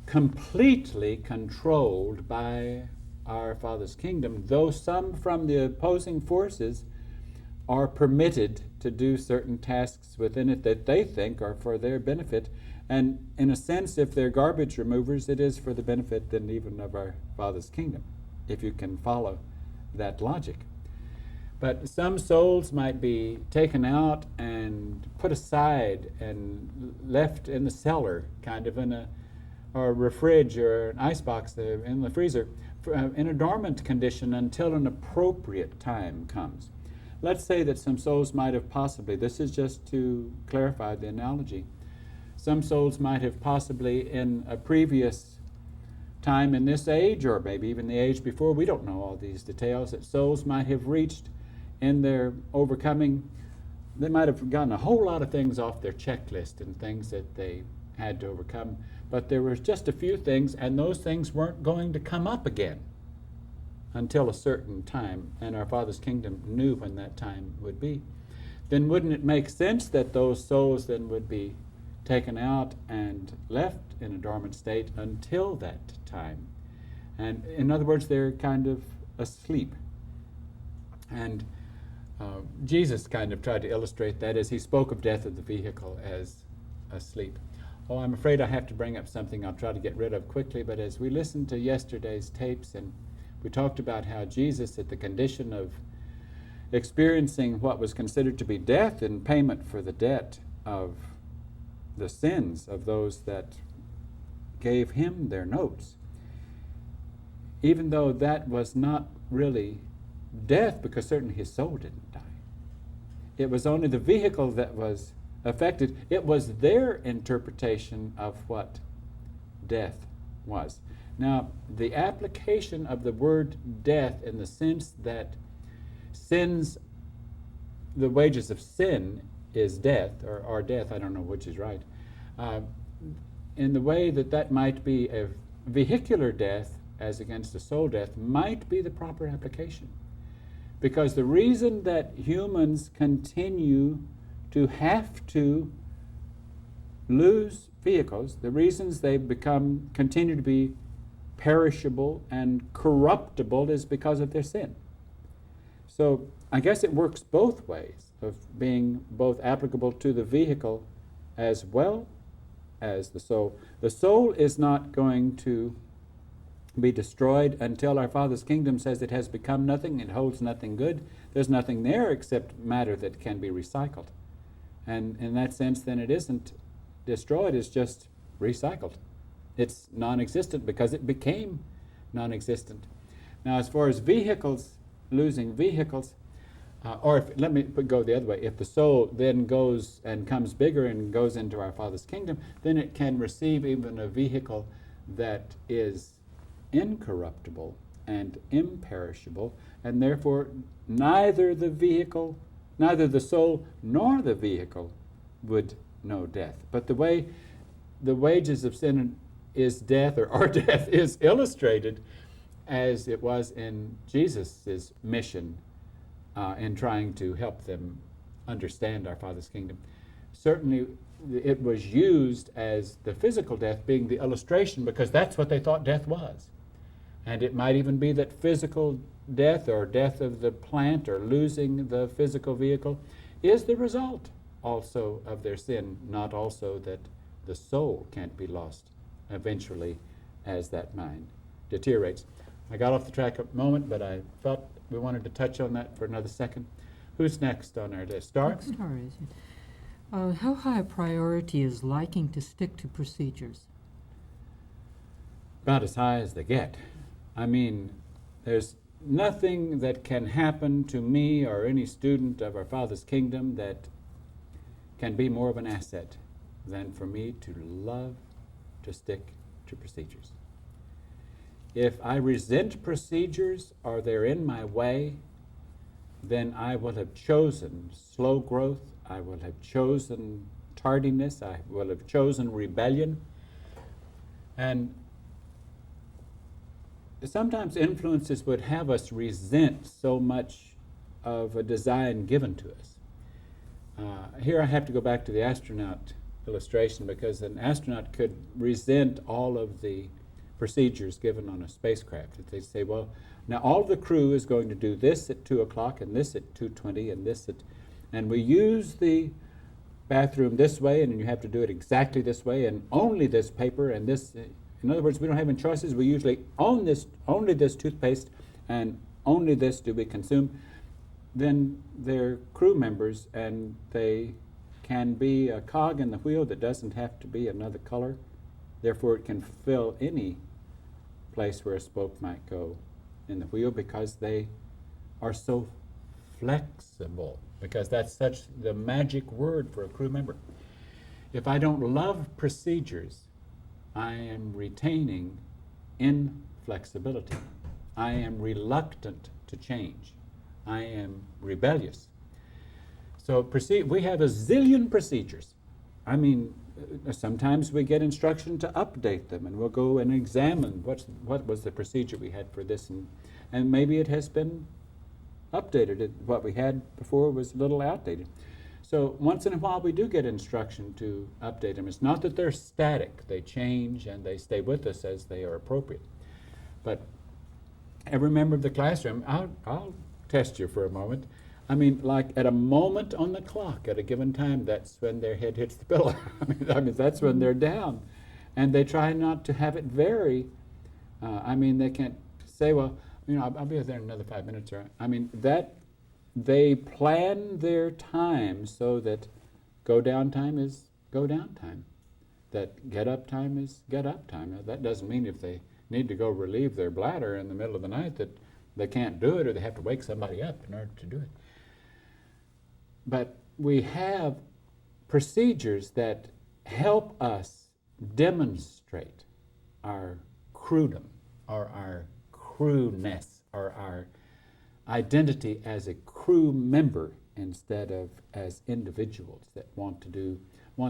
completely controlled by our Father's kingdom, though some from the opposing forces are permitted to do certain tasks within it that they think are for their benefit. And in a sense, if they're garbage removers, it is for the benefit then even of our Father's kingdom, if you can follow that logic. But some souls might be taken out and put aside and left in the cellar, kind of or a fridge or an icebox in the freezer, in a dormant condition until an appropriate time comes. Let's say that some souls might have possibly, this is just to clarify the analogy, some souls might have possibly in a previous time in this age, or maybe even the age before, we don't know all these details, that souls might have reached in their overcoming. They might have gotten a whole lot of things off their checklist and things that they had to overcome, but there was just a few things, and those things weren't going to come up again until a certain time, and our Father's kingdom knew when that time would be. Then wouldn't it make sense that those souls then would be taken out and left in a dormant state until that time? And in other words, they're kind of asleep. And Jesus kind of tried to illustrate that as he spoke of death of the vehicle as asleep. Oh, I'm afraid I have to bring up something I'll try to get rid of quickly, but as we listened to yesterday's tapes and we talked about how Jesus, at the condition of experiencing what was considered to be death in payment for the debt of the sins of those that gave him their notes, even though that was not really death, because certainly his soul didn't die. It was only the vehicle that was affected. It was their interpretation of what death was. Now, the application of the word death in the sense that sins, the wages of sin is death, or death, I don't know which is right, in the way that that might be a vehicular death as against a soul death, might be the proper application. Because the reason that humans continue to have to lose vehicles, the reasons they continue to be perishable and corruptible, is because of their sin. So I guess it works both ways, of being both applicable to the vehicle as well as the soul. The soul is not going to be destroyed until our Father's kingdom says it has become nothing, it holds nothing good. There's nothing there except matter that can be recycled. And in that sense, then it isn't destroyed, it's just recycled. It's non-existent because it became non-existent. Now, as far as vehicles, losing vehicles, let me go the other way. If the soul then goes and comes bigger and goes into our Father's kingdom, then it can receive even a vehicle that is incorruptible and imperishable, and therefore neither the soul nor the vehicle would know death. But the way the wages of sin is death, or death, is illustrated as it was in Jesus' mission in trying to help them understand our Father's kingdom. Certainly it was used as the physical death being the illustration, because that's what they thought death was. And it might even be that physical death, or death of the plant, or losing the physical vehicle, is the result also of their sin, not also that the soul can't be lost eventually as that mind deteriorates. I got off the track a moment, but I felt we wanted to touch on that for another second. Who's next on our list? Star? Star is it. How high a priority is liking to stick to procedures? About as high as they get. I mean, there's nothing that can happen to me or any student of our Father's kingdom that can be more of an asset than for me to love to stick to procedures. If I resent procedures or they're in my way, then I will have chosen slow growth, I will have chosen tardiness, I will have chosen rebellion. And sometimes influences would have us resent so much of a design given to us. Here I have to go back to the astronaut illustration, because an astronaut could resent all of the procedures given on a spacecraft. If they say, well, now all of the crew is going to do this at 2 o'clock and this at 2:20 and this at, and we use the bathroom this way, and you have to do it exactly this way, and only this paper and this. In other words, we don't have any choices. We usually own this, only this toothpaste, and only this do we consume. Then they're crew members, and they can be a cog in the wheel that doesn't have to be another color. Therefore, it can fill any place where a spoke might go in the wheel, because they are so flexible, because that's such the magic word for a crew member. If I don't love procedures, I am retaining inflexibility. I am reluctant to change. I am rebellious. So we have a zillion procedures. I mean, sometimes we get instruction to update them, and we'll go and examine what was the procedure we had for this, and maybe it has been updated. What we had before was a little outdated. So once in a while we do get instruction to update them. It's not that they're static. They change and they stay with us as they are appropriate. But every member of the classroom, I'll test you for a moment. I mean, like at a moment on the clock at a given time, that's when their head hits the pillow. I mean, that's when they're down. And they try not to have it vary. I mean, they can't say, well, you know, I'll be there in another 5 minutes. Or, I mean, that they plan their time so that go down time is go down time. That get up time is get up time. Now, that doesn't mean if they need to go relieve their bladder in the middle of the night that they can't do it or they have to wake somebody up in order to do it. But we have procedures that help us demonstrate our crewdom or our crewness or our identity as a crew member instead of as individuals that want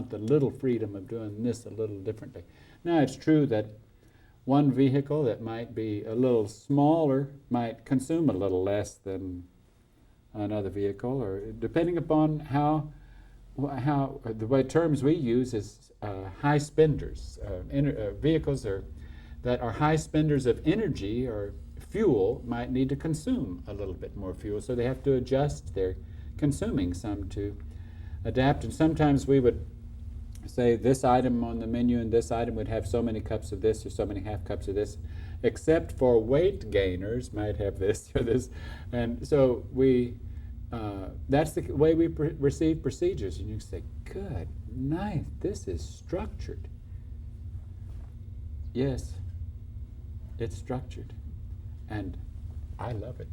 the little freedom of doing this a little differently. Now, it's true that one vehicle that might be a little smaller might consume a little less than another vehicle, or depending upon how the way terms we use is high spenders. Vehicles that are high spenders of energy or fuel might need to consume a little bit more fuel, so they have to adjust their consuming some to adapt. And sometimes we would say this item on the menu and this item would have so many cups of this or so many half cups of this, except for weight gainers might have this or this. And so that's the way we receive procedures. And you say, good night, this is structured. Yes, it's structured. And I love it.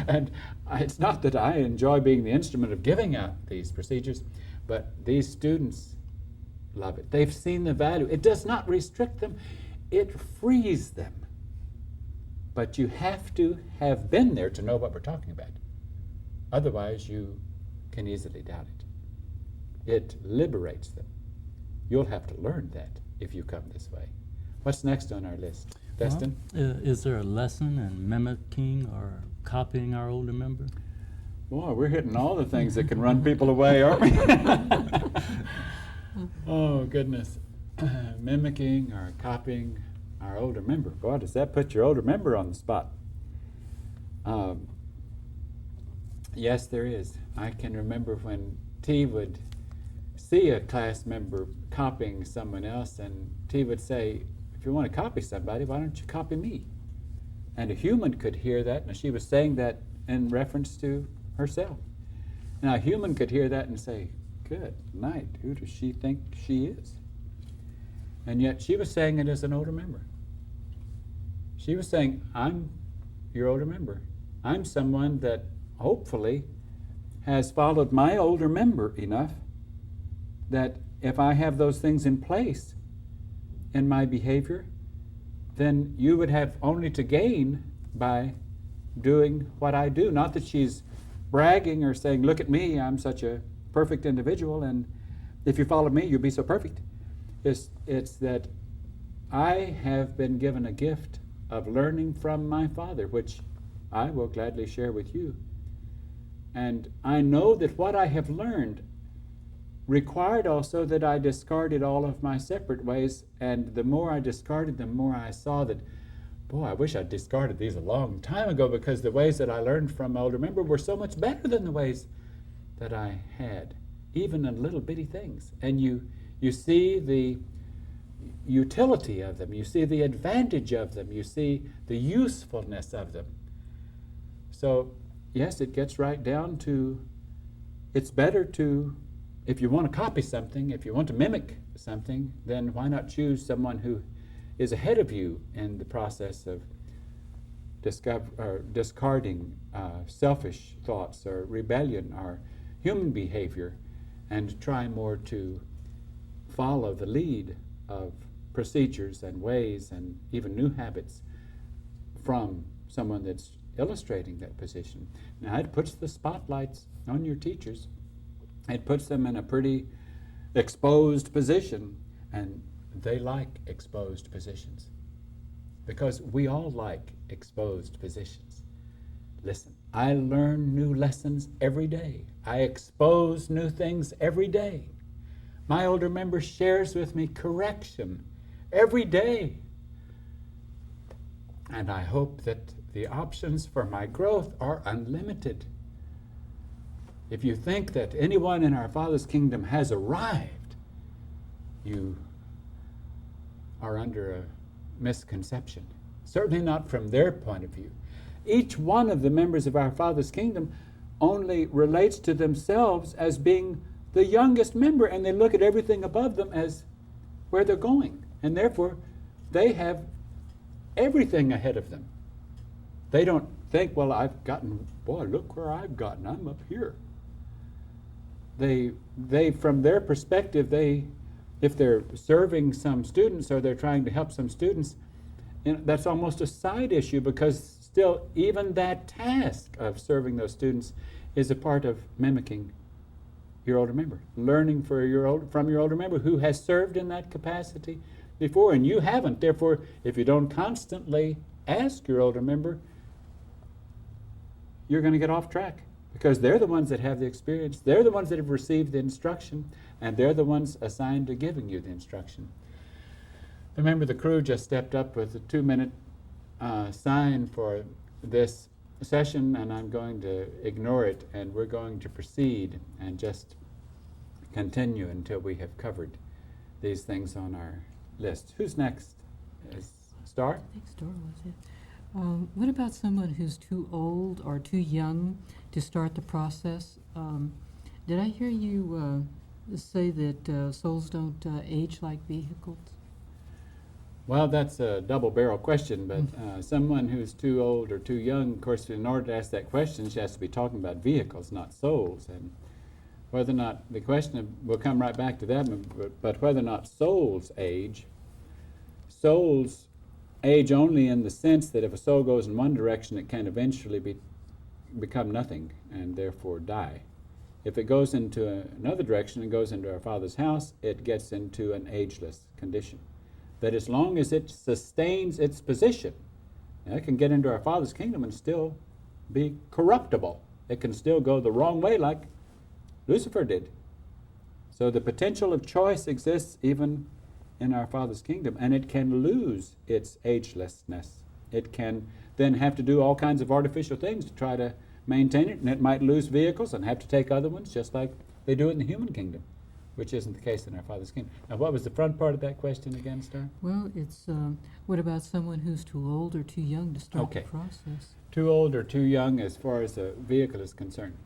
And it's not that I enjoy being the instrument of giving out these procedures, but these students love it. They've seen the value. It does not restrict them. It frees them. But you have to have been there to know what we're talking about. Otherwise, you can easily doubt it. It liberates them. You'll have to learn that if you come this way. What's next on our list? Destin? Is there a lesson in mimicking or copying our older member? Boy, we're hitting all the things that can run people away, aren't we? Oh, goodness. Mimicking or copying our older member. Boy, does that put your older member on the spot. Yes, there is. I can remember when T would see a class member copying someone else, and T would say, if you want to copy somebody, why don't you copy me? And a human could hear that, and she was saying that in reference to herself. Now, a human could hear that and say, good night, who does she think she is? And yet she was saying it as an older member. She was saying, I'm your older member. I'm someone that hopefully has followed my older member enough that if I have those things in place in my behavior, then you would have only to gain by doing what I do. Not that she's bragging or saying, look at me, I'm such a perfect individual, and if you follow me, you'll be so perfect. It's that I have been given a gift of learning from my Father, which I will gladly share with you. And I know that what I have learned required also that I discarded all of my separate ways, and the more I discarded, the more I saw that, boy, I wish I'd discarded these a long time ago, because the ways that I learned from my older member were so much better than the ways that I had, even in little bitty things. And you see the utility of them, you see the advantage of them, you see the usefulness of them. So, yes, it gets right down to, it's better to, if you want to copy something, if you want to mimic something, then why not choose someone who is ahead of you in the process of discarding selfish thoughts or rebellion or human behavior, and try more to follow the lead of procedures and ways and even new habits from someone that's illustrating that position. Now, it puts the spotlights on your teachers. It puts them in a pretty exposed position, and they like exposed positions because we all like exposed positions. Listen, I learn new lessons every day. I expose new things every day. My older member shares with me correction every day. And I hope that the options for my growth are unlimited. If you think that anyone in our Father's kingdom has arrived, you are under a misconception. Certainly not from their point of view. Each one of the members of our Father's kingdom only relates to themselves as being the youngest member, and they look at everything above them as where they're going. And therefore, they have everything ahead of them. They don't think, well, I've gotten, boy, look where I've gotten, I'm up here. They from their perspective, if they're serving some students or they're trying to help some students, that's almost a side issue, because still, even that task of serving those students is a part of mimicking your older member, learning from your older member who has served in that capacity before, and you haven't. Therefore, if you don't constantly ask your older member, you're going to get off track, because they're the ones that have the experience, they're the ones that have received the instruction, and they're the ones assigned to giving you the instruction. The member of the crew just stepped up with a 2-minute sign for this session, and I'm going to ignore it, and we're going to proceed and just continue until we have covered these things on our list. Who's next? Is Star? I think Star was it. What about someone who's too old or too young to start the process? Did I hear you say that souls don't age like vehicles? Well, that's a double-barrel question, but someone who's too old or too young, of course, in order to ask that question, she has to be talking about vehicles, not souls. And whether or not, the question, we'll come right back to that, but whether or not souls age only in the sense that if a soul goes in one direction, it can eventually become nothing and therefore die. If it goes into another direction and goes into our Father's house, it gets into an ageless condition. That as long as it sustains its position, it can get into our Father's kingdom and still be corruptible. It can still go the wrong way like Lucifer did. So the potential of choice exists even in our Father's kingdom, and it can lose its agelessness. It can then have to do all kinds of artificial things to try to maintain it, and it might lose vehicles and have to take other ones, just like they do it in the human kingdom, which isn't the case in our Father's kingdom. Now, what was the front part of that question again, Star? Well, it's what about someone who's too old or too young to start the process? Too old or too young as far as a vehicle is concerned.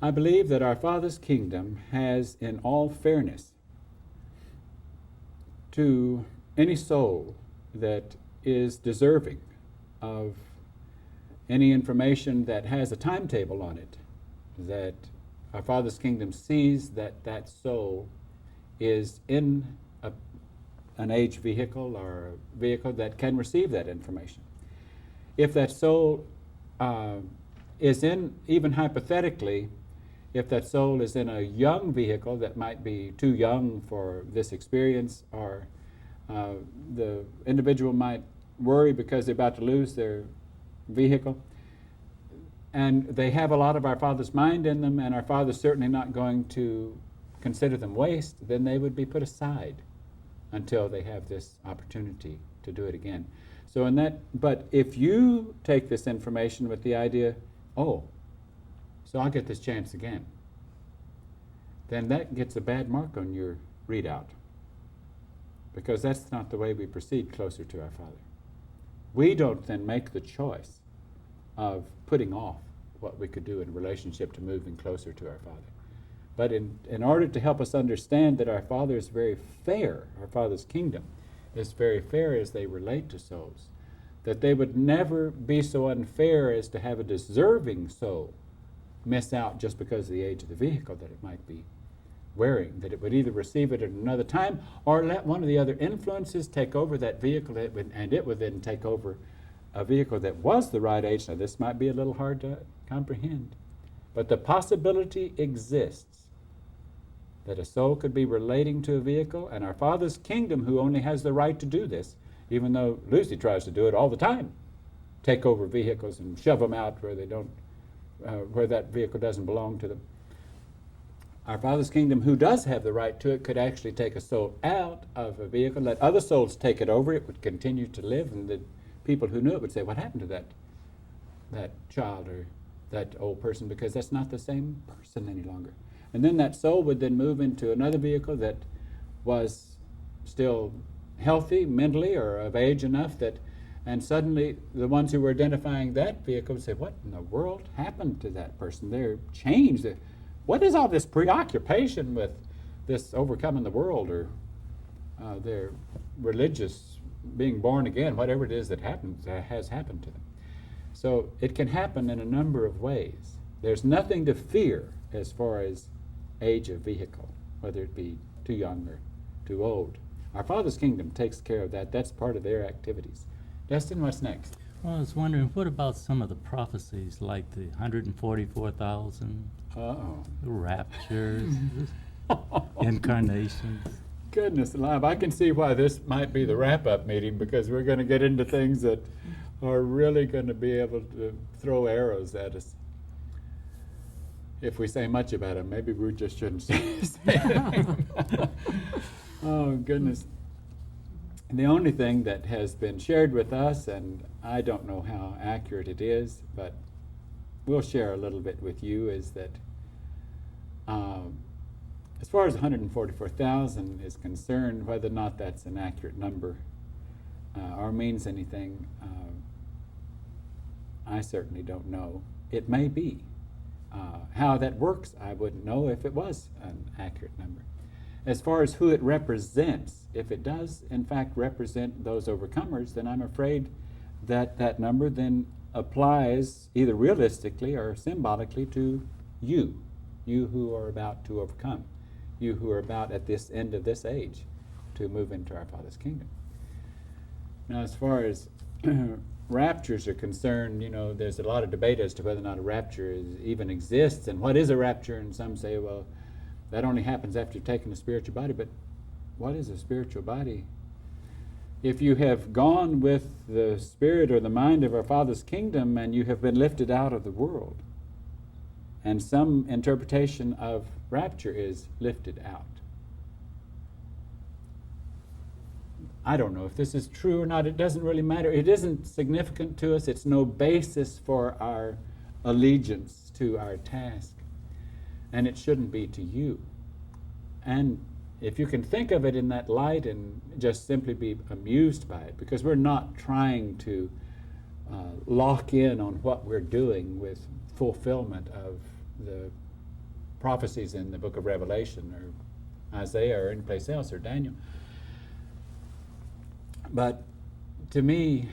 I believe that our Father's kingdom has, in all fairness, to any soul that is deserving of any information that has a timetable on it, that our Father's kingdom sees that that soul is in an age vehicle or a vehicle that can receive that information. If that soul is in, even hypothetically, if that soul is in a young vehicle that might be too young for this experience, or the individual might worry because they're about to lose their vehicle, and they have a lot of our Father's mind in them, and our Father's certainly not going to consider them waste, then they would be put aside until they have this opportunity to do it again. So in that, but if you take this information with the idea, oh, so I'll get this chance again, then that gets a bad mark on your readout, because that's not the way we proceed closer to our Father. We don't then make the choice of putting off what we could do in relationship to moving closer to our Father. But in order to help us understand that our Father is very fair, our Father's kingdom is very fair as they relate to souls, that they would never be so unfair as to have a deserving soul miss out just because of the age of the vehicle that it might be wearing, that it would either receive it at another time or let one of the other influences take over that vehicle, and it would then take over a vehicle that was the right age. Now, this might be a little hard to comprehend, but the possibility exists that a soul could be relating to a vehicle, and our Father's kingdom, who only has the right to do this, even though Lucy tries to do it all the time, take over vehicles and shove them out where they don't, where that vehicle doesn't belong to them. Our Father's kingdom, who does have the right to it, could actually take a soul out of a vehicle, let other souls take it over. It would continue to live, and the people who knew it would say, "What happened to that child or that old person?" Because that's not the same person any longer. And then that soul would then move into another vehicle that was still healthy mentally or of age enough that, and suddenly the ones who were identifying that vehicle would say, "What in the world happened to that person? They're changed. What is all this preoccupation with this overcoming the world, or their religious being born again, whatever it is that happens, has happened to them?" So it can happen in a number of ways. There's nothing to fear as far as age of vehicle, whether it be too young or too old. Our Father's kingdom takes care of that. That's part of their activities. Destin, what's next? Well, I was wondering, what about some of the prophecies, like the 144,000, Uh-oh. raptures, incarnations? Goodness alive, I can see why this might be the wrap-up meeting, because we're going to get into things that are really going to be able to throw arrows at us. If we say much about them, maybe we just shouldn't say anything. Oh, goodness. And the only thing that has been shared with us, and I don't know how accurate it is, but we'll share a little bit with you, is that as far as 144,000 is concerned, whether or not that's an accurate number or means anything, I certainly don't know. It may be. How that works, I wouldn't know if it was an accurate number. As far as who it represents, if it does in fact represent those overcomers, then I'm afraid that that number then applies either realistically or symbolically to you who are about to overcome, you who are about at this end of this age to move into our Father's kingdom. Now, as far as raptures are concerned, there's a lot of debate as to whether or not a rapture even exists, and what is a rapture, and some say, well, that only happens after you've taken a spiritual body. But what is a spiritual body? If you have gone with the spirit or the mind of our Father's kingdom and you have been lifted out of the world, and some interpretation of rapture is lifted out. I don't know if this is true or not. It doesn't really matter. It isn't significant to us. It's no basis for our allegiance to our task. And it shouldn't be to you. And if you can think of it in that light and just simply be amused by it, because we're not trying to lock in on what we're doing with fulfillment of the prophecies in the book of Revelation or Isaiah or any place else or Daniel. But to me,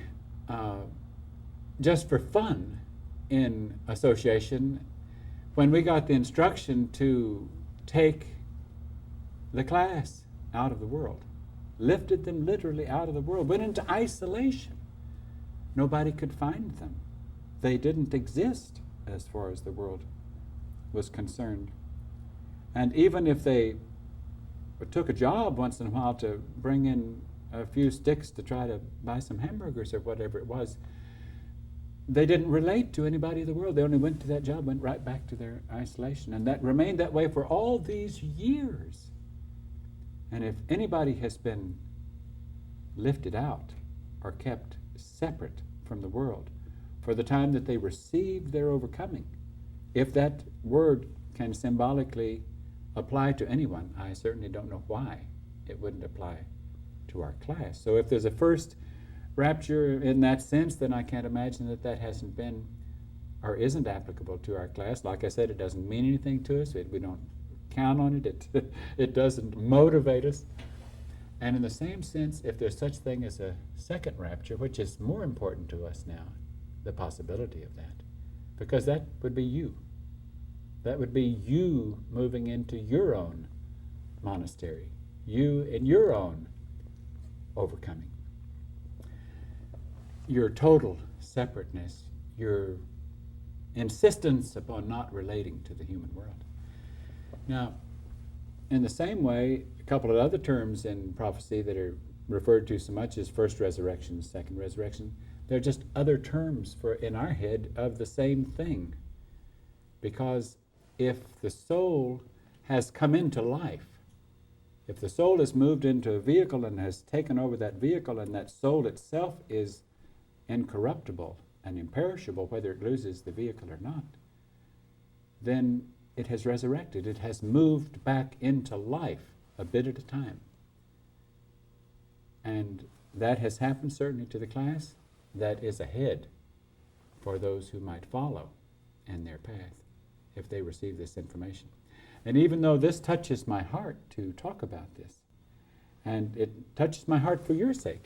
just for fun in association, when we got the instruction to take the class out of the world, lifted them literally out of the world, went into isolation. Nobody could find them. They didn't exist as far as the world was concerned. And even if they took a job once in a while to bring in a few sticks to try to buy some hamburgers or whatever it was, they didn't relate to anybody in the world. They only went to that job, went right back to their isolation. And that remained that way for all these years. And if anybody has been lifted out or kept separate from the world for the time that they received their overcoming, if that word can symbolically apply to anyone, I certainly don't know why it wouldn't apply to our class. So if there's a first rapture in that sense, then I can't imagine that that hasn't been or isn't applicable to our class. Like I said, it doesn't mean anything to us. We don't count on it. It doesn't motivate us. And in the same sense, if there's such thing as a second rapture, which is more important to us now, the possibility of that, because that would be you. That would be you moving into your own monastery, you in your own overcoming, your total separateness, your insistence upon not relating to the human world. Now, in the same way, a couple of other terms in prophecy that are referred to so much as first resurrection, second resurrection, they're just other terms for in our head of the same thing. Because if the soul has come into life, if the soul has moved into a vehicle and has taken over that vehicle, and that soul itself is incorruptible and imperishable, whether it loses the vehicle or not, then it has resurrected. It has moved back into life a bit at a time. And that has happened certainly to the class that is ahead for those who might follow in their path if they receive this information. And even though this touches my heart to talk about this, and it touches my heart for your sake,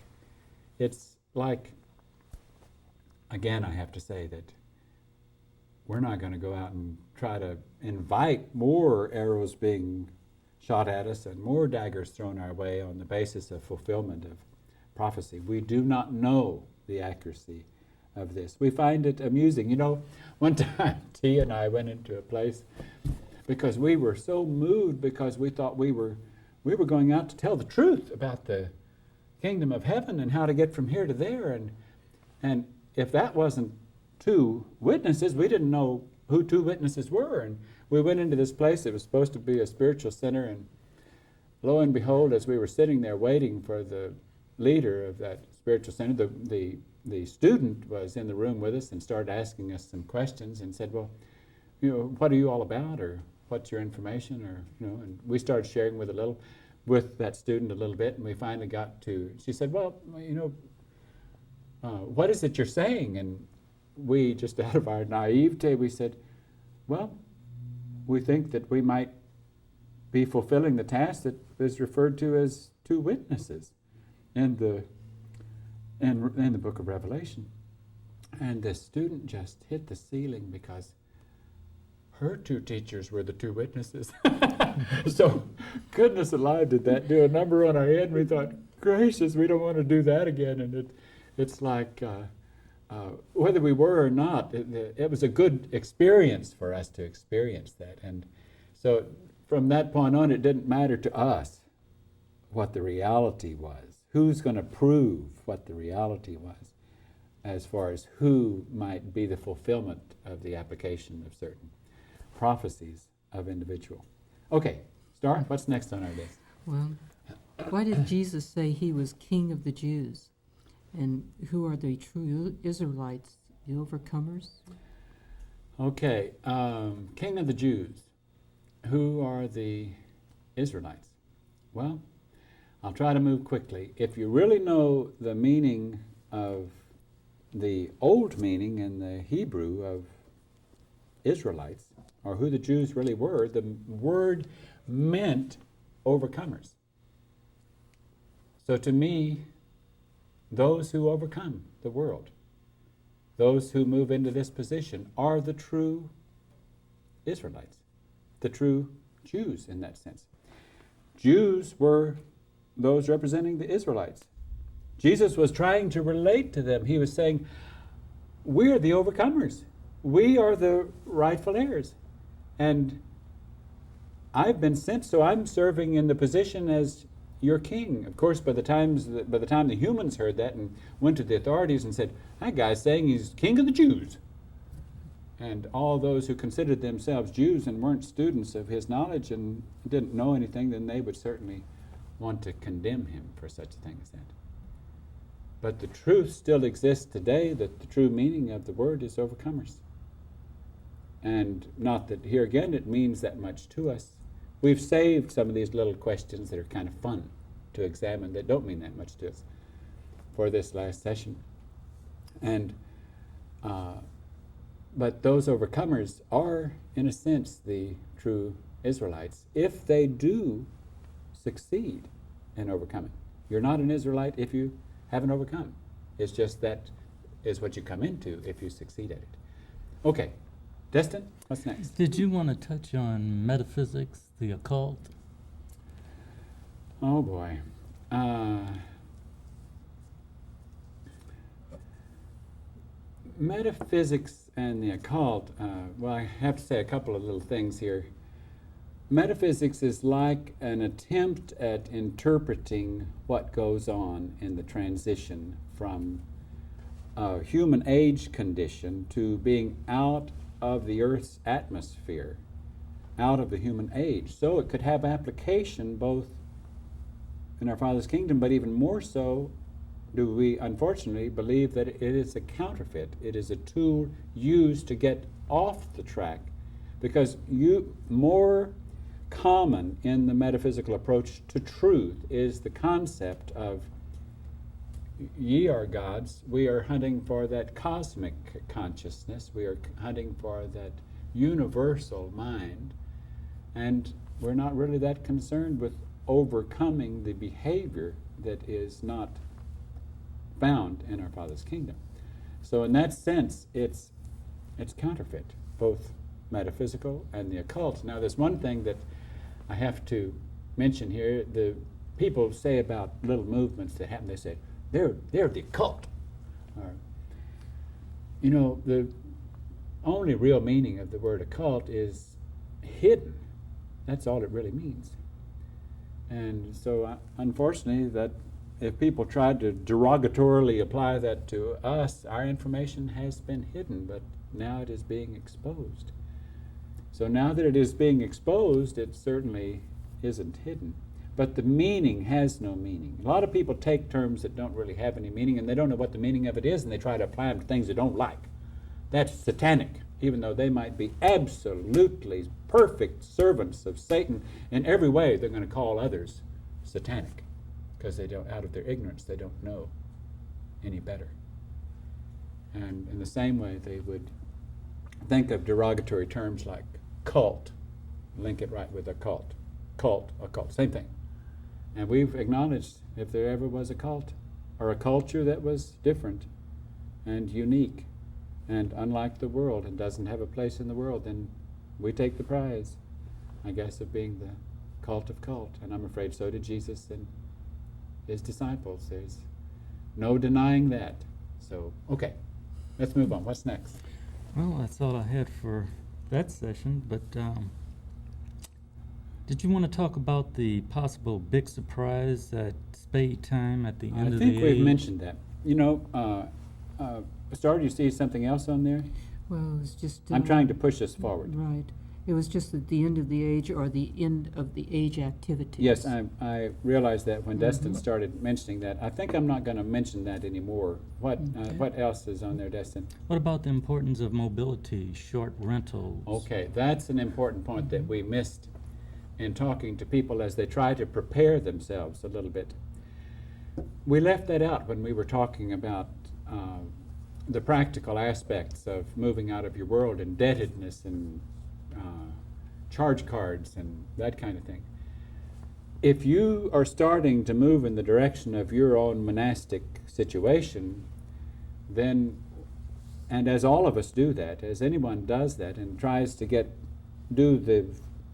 it's like, again, I have to say that we're not going to go out and try to invite more arrows being shot at us and more daggers thrown our way on the basis of fulfillment of prophecy. We do not know the accuracy of this. We find it amusing. You know, one time T and I went into a place because we were so moved because we thought we were going out to tell the truth about the kingdom of heaven and how to get from here to there. And if that wasn't two witnesses, we didn't know who two witnesses were. And we went into this place that was supposed to be a spiritual center, and lo and behold, as we were sitting there waiting for the leader of that spiritual center, the student was in the room with us and started asking us some questions and said, well, you know, what are you all about, or what's your information, or, you know, and we started sharing with that student a little bit, and we finally got to, she said, well, you know, what is it you're saying? And we, just out of our naivete, we said, well, we think that we might be fulfilling the task that is referred to as two witnesses in the book of Revelation. And the student just hit the ceiling because her two teachers were the two witnesses. So, goodness alive, did that do a number on our head? And we thought, gracious, we don't want to do that again. And it's like, whether we were or not, it was a good experience for us to experience that. And so from that point on, it didn't matter to us what the reality was. Who's going to prove what the reality was as far as who might be the fulfillment of the application of certain prophecies of individual. Okay, Star, what's next on our list? Well, why did Jesus say he was King of the Jews? And who are the true Israelites, the overcomers? Okay, King of the Jews. Who are the Israelites? Well, I'll try to move quickly. If you really know the meaning of the old meaning in the Hebrew of Israelites, or who the Jews really were, the word meant overcomers. So to me, those who overcome the world, those who move into this position, are the true Israelites, the true Jews in that sense. Jews were those representing the Israelites. Jesus was trying to relate to them. He was saying, we're the overcomers. We are the rightful heirs. And I've been sent, so I'm serving in the position as your king. Of course, by the time the humans heard that and went to the authorities and said, that guy's saying he's king of the Jews. And all those who considered themselves Jews and weren't students of his knowledge and didn't know anything, then they would certainly want to condemn him for such a thing as that. But the truth still exists today, that the true meaning of the word is overcomers. And not that here again it means that much to us. We've saved some of these little questions that are kind of fun to examine that don't mean that much to us for this last session. And but those overcomers are, in a sense, the true Israelites, if they do succeed in overcoming. You're not an Israelite if you haven't overcome. It's just that is what you come into if you succeed at it. Okay, Destin, what's next? Did you want to touch on metaphysics, the occult? Oh boy. Metaphysics and the occult, well, I have to say a couple of little things here. Metaphysics is like an attempt at interpreting what goes on in the transition from a human age condition to being out of the Earth's atmosphere, out of the human age. So it could have application both in our Father's kingdom, but even more so do we unfortunately believe that it is a counterfeit. It is a tool used to get off the track, because more common in the metaphysical approach to truth is the concept of ye are gods. We are hunting for that cosmic consciousness. We are hunting for that universal mind, and we're not really that concerned with overcoming the behavior that is not found in our Father's kingdom. So in that sense, it's counterfeit, both metaphysical and the occult. Now, there's one thing that I have to mention here. The people say about little movements that happen, they say, they're the occult. Or, the only real meaning of the word occult is hidden. That's all it really means. And so, unfortunately, that if people tried to derogatorily apply that to us, our information has been hidden, but now it is being exposed. So now that it is being exposed, it certainly isn't hidden. But the meaning has no meaning. A lot of people take terms that don't really have any meaning, and they don't know what the meaning of it is, and they try to apply them to things they don't like. That's satanic, even though they might be absolutely perfect servants of Satan. In every way, they're going to call others satanic, because they don't, out of their ignorance, they don't know any better. And in the same way, they would think of derogatory terms like cult, link it right with occult. Cult, occult, same thing. And we've acknowledged if there ever was a cult or a culture that was different and unique and unlike the world and doesn't have a place in the world, then we take the prize, I guess, of being the cult of cult. And I'm afraid so did Jesus and his disciples. There's no denying that. So, okay, let's move on. What's next? Well, that's all I had for that session, but did you want to talk about the possible big surprise at spade time at the end of the age? I think we've mentioned that. Star, do you see something else on there? Well, it was just... I'm trying to push us forward. Right. It was just at the end of the age or the end of the age activities. Yes, I realized that when Destin started mentioning that. I think I'm not going to mention that anymore. What else is on there, Destin? What about the importance of mobility, short rentals? Okay, that's an important point that we missed in talking to people as they try to prepare themselves a little bit. We left that out when we were talking about the practical aspects of moving out of your world, indebtedness and charge cards and that kind of thing. If you are starting to move in the direction of your own monastic situation, then, and as all of us do that, as anyone does that and tries to do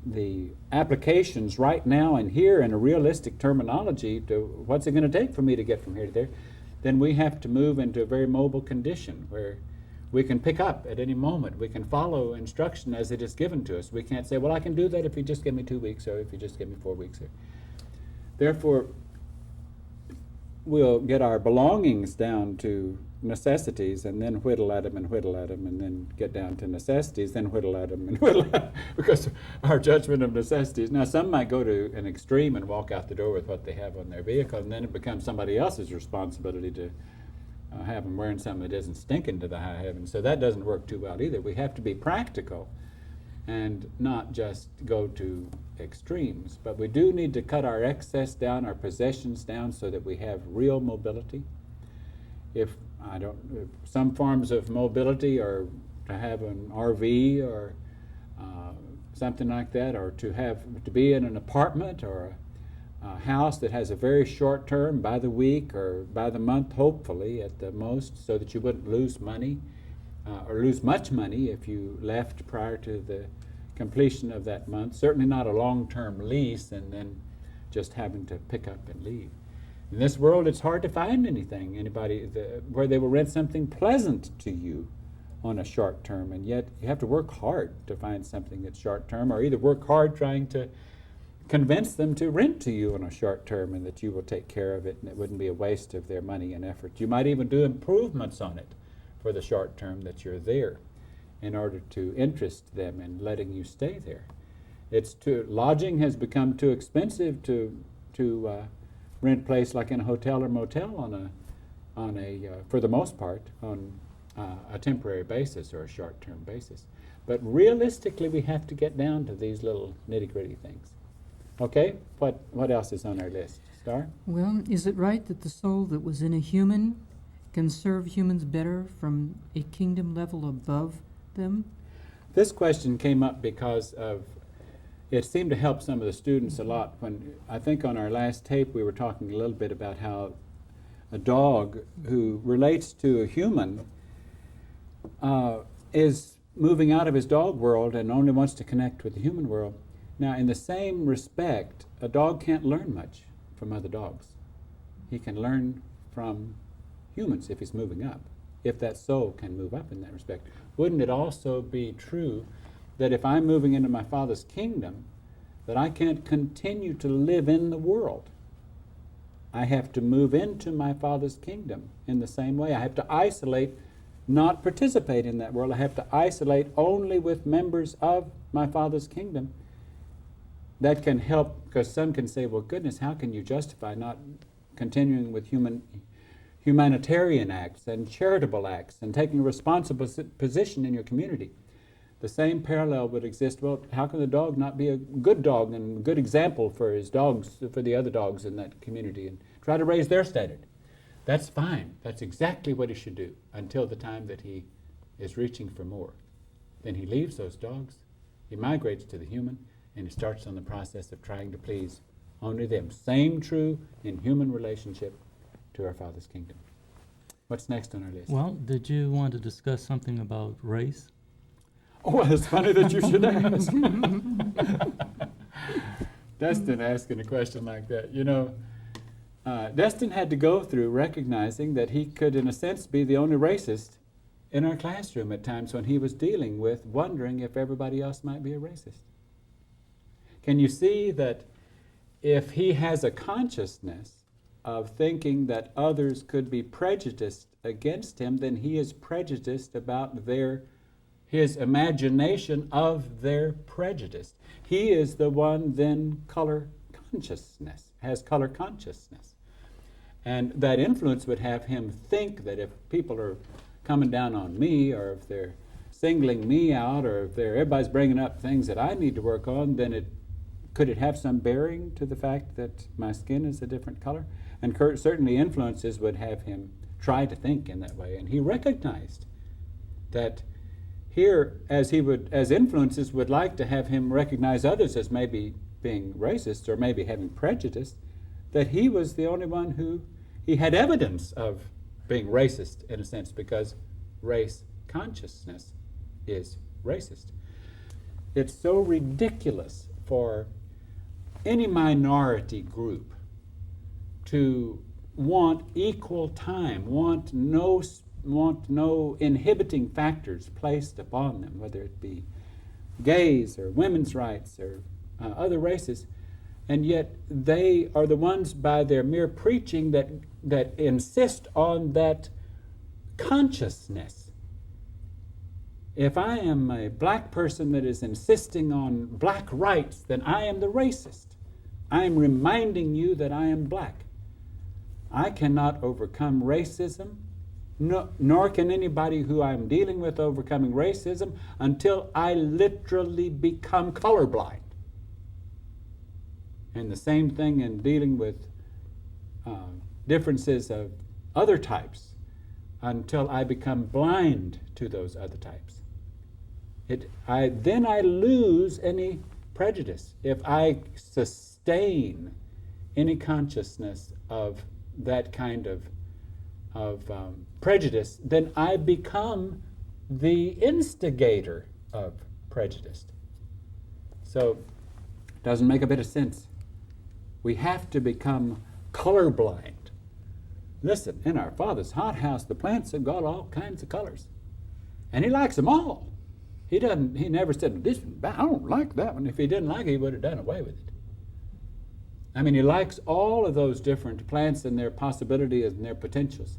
the applications right now and here in a realistic terminology to what's it going to take for me to get from here to there, then we have to move into a very mobile condition where we can pick up at any moment. We can follow instruction as it is given to us. We can't say, well, I can do that if you just give me 2 weeks or if you just give me 4 weeks. Therefore, we'll get our belongings down to necessities and then whittle at them and whittle at them and then get down to necessities, then whittle at them and whittle at them because our judgment of necessities. Now, some might go to an extreme and walk out the door with what they have on their vehicle, and then it becomes somebody else's responsibility to have them wearing something that isn't stinking to the high heavens. So that doesn't work too well either. We have to be practical and not just go to extremes. But we do need to cut our excess down, our possessions down, so that we have real mobility. If some forms of mobility are to have an RV or something like that, or to be in an apartment or a house that has a very short term, by the week or by the month, hopefully at the most, so that you wouldn't lose money or lose much money if you left prior to the completion of that month. Certainly not a long-term lease and then just having to pick up and leave. In this world, it's hard to find where they will rent something pleasant to you on a short term, and yet you have to work hard to find something that's short term, or either work hard trying to convince them to rent to you on a short term and that you will take care of it and it wouldn't be a waste of their money and effort. You might even do improvements on it for the short term that you're there in order to interest them in letting you stay there. Lodging has become too expensive to rent place like in a hotel or motel for the most part, on a temporary basis or a short-term basis. But realistically, we have to get down to these little nitty-gritty things. Okay, what else is on our list? Star? Well, is it right that the soul that was in a human can serve humans better from a kingdom level above them? This question came up because it seemed to help some of the students a lot. When I think on our last tape we were talking a little bit about how a dog who relates to a human is moving out of his dog world and only wants to connect with the human world. Now, in the same respect, a dog can't learn much from other dogs. He can learn from humans if he's moving up, if that soul can move up in that respect. Wouldn't it also be true that if I'm moving into my Father's kingdom, that I can't continue to live in the world? I have to move into my Father's kingdom in the same way. I have to isolate, not participate in that world. I have to isolate only with members of my Father's kingdom. That can help, because some can say, well, goodness, how can you justify not continuing with humanitarian acts and charitable acts and taking a responsible position in your community? The same parallel would exist. Well, how can the dog not be a good dog and a good example for his dogs, for the other dogs in that community, and try to raise their standard? That's fine. That's exactly what he should do until the time that he is reaching for more. Then he leaves those dogs, he migrates to the human, and he starts on the process of trying to please only them. Same true in human relationship to our Father's kingdom. What's next on our list? Well, did you want to discuss something about race? Oh, well, it's funny that you should ask. Destin asking a question like that. You know, Destin had to go through recognizing that he could, in a sense, be the only racist in our classroom at times when he was dealing with wondering if everybody else might be a racist. Can you see that if he has a consciousness of thinking that others could be prejudiced against him, then he is prejudiced about his imagination of their prejudice. He is the one then has color consciousness. And that influence would have him think that if people are coming down on me, or if they're singling me out, or if everybody's bringing up things that I need to work on, then could it have some bearing to the fact that my skin is a different color? And certainly influences would have him try to think in that way. And he recognized that here, as influences would like to have him recognize others as maybe being racist or maybe having prejudice, that he was the only one who he had evidence of being racist in a sense, because race consciousness is racist. It's so ridiculous for any minority group to want equal time, want no inhibiting factors placed upon them, whether it be gays or women's rights or other races, and yet they are the ones by their mere preaching that insist on that consciousness. If I am a black person that is insisting on black rights, then I am the racist. I am reminding you that I am black. I cannot overcome racism, nor can anybody who I'm dealing with overcoming racism until I literally become colorblind. And the same thing in dealing with differences of other types, until I become blind to those other types. Then I lose any prejudice. If I sustain any consciousness of that kind of prejudice, then I become the instigator of prejudice. So it doesn't make a bit of sense. We have to become colorblind. Listen, in our Father's hothouse, the plants have got all kinds of colors. And He likes them all. He never said, this one, I don't like that one. If He didn't like it, He would have done away with it. I mean, He likes all of those different plants and their possibilities and their potentials.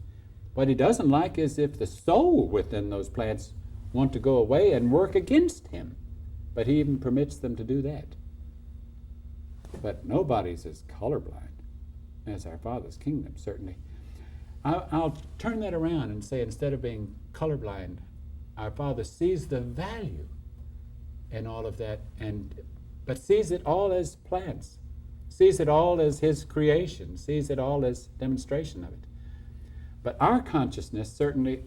What He doesn't like is if the soul within those plants want to go away and work against Him. But He even permits them to do that. But nobody's as colorblind as our Father's kingdom, certainly. I'll turn that around and say, instead of being colorblind, our Father sees the value in all of that, but sees it all as plants, sees it all as His creation, sees it all as demonstration of it. But our consciousness certainly,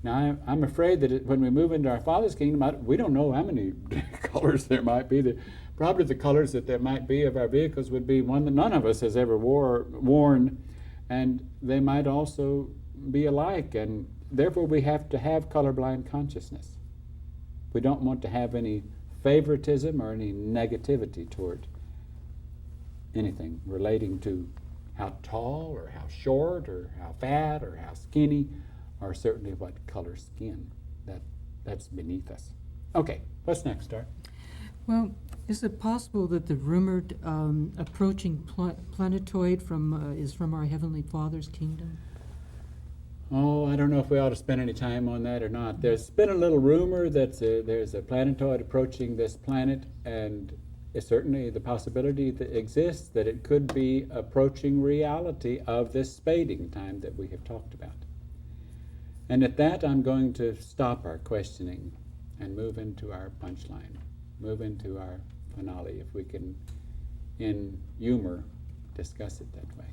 now I'm afraid that when we move into our Father's kingdom, we don't know how many colors there might be. Probably the colors that there might be of our vehicles would be one that none of us has ever worn, and they might also be alike, and therefore we have to have colorblind consciousness. We don't want to have any favoritism or any negativity toward anything relating to how tall or how short or how fat or how skinny, or certainly what color skin. That's beneath us. Okay, what's next, Art? Well, is it possible that the rumored approaching planetoid is from our Heavenly Father's kingdom? Oh, I don't know if we ought to spend any time on that or not. There's been a little rumor that there's a planetoid approaching this planet, and it's certainly the possibility that exists that it could be approaching reality of this spading time that we have talked about. And at that, I'm going to stop our questioning and move into our punchline, move into our finale, if we can, in humor, discuss it that way.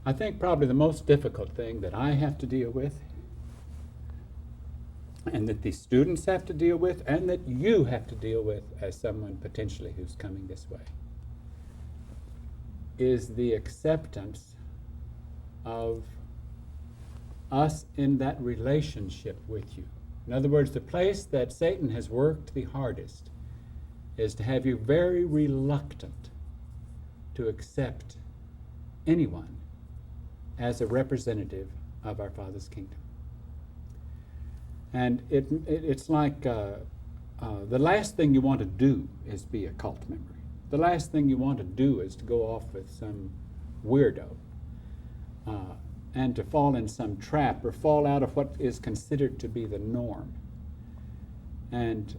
I think probably the most difficult thing that I have to deal with, and that the students have to deal with, and that you have to deal with as someone potentially who's coming this way, is the acceptance of us in that relationship with you. In other words, the place that Satan has worked the hardest is to have you very reluctant to accept anyone as a representative of our Father's kingdom. And it's like the last thing you want to do is be a cult member. The last thing you want to do is to go off with some weirdo and to fall in some trap or fall out of what is considered to be the norm. And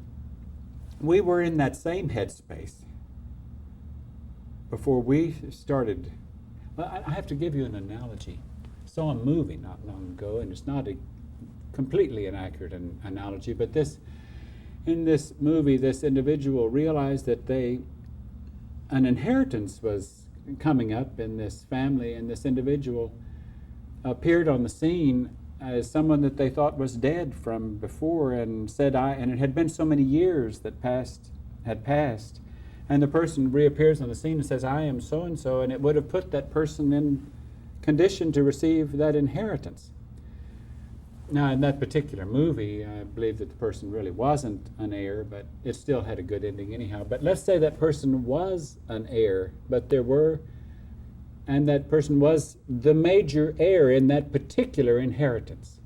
we were in that same headspace before we started. Well, I have to give you an analogy. I saw a movie not long ago, and it's not a completely inaccurate analogy, but in this movie, this individual realized that an inheritance was coming up in this family, and this individual appeared on the scene as someone that they thought was dead from before, and said, and it had been so many years that had passed, and the person reappears on the scene and says, I am so-and-so, and it would have put that person in condition to receive that inheritance. Now, in that particular movie, I believe that the person really wasn't an heir, but it still had a good ending anyhow. But let's say that person was an heir, and that person was the major heir in that particular inheritance.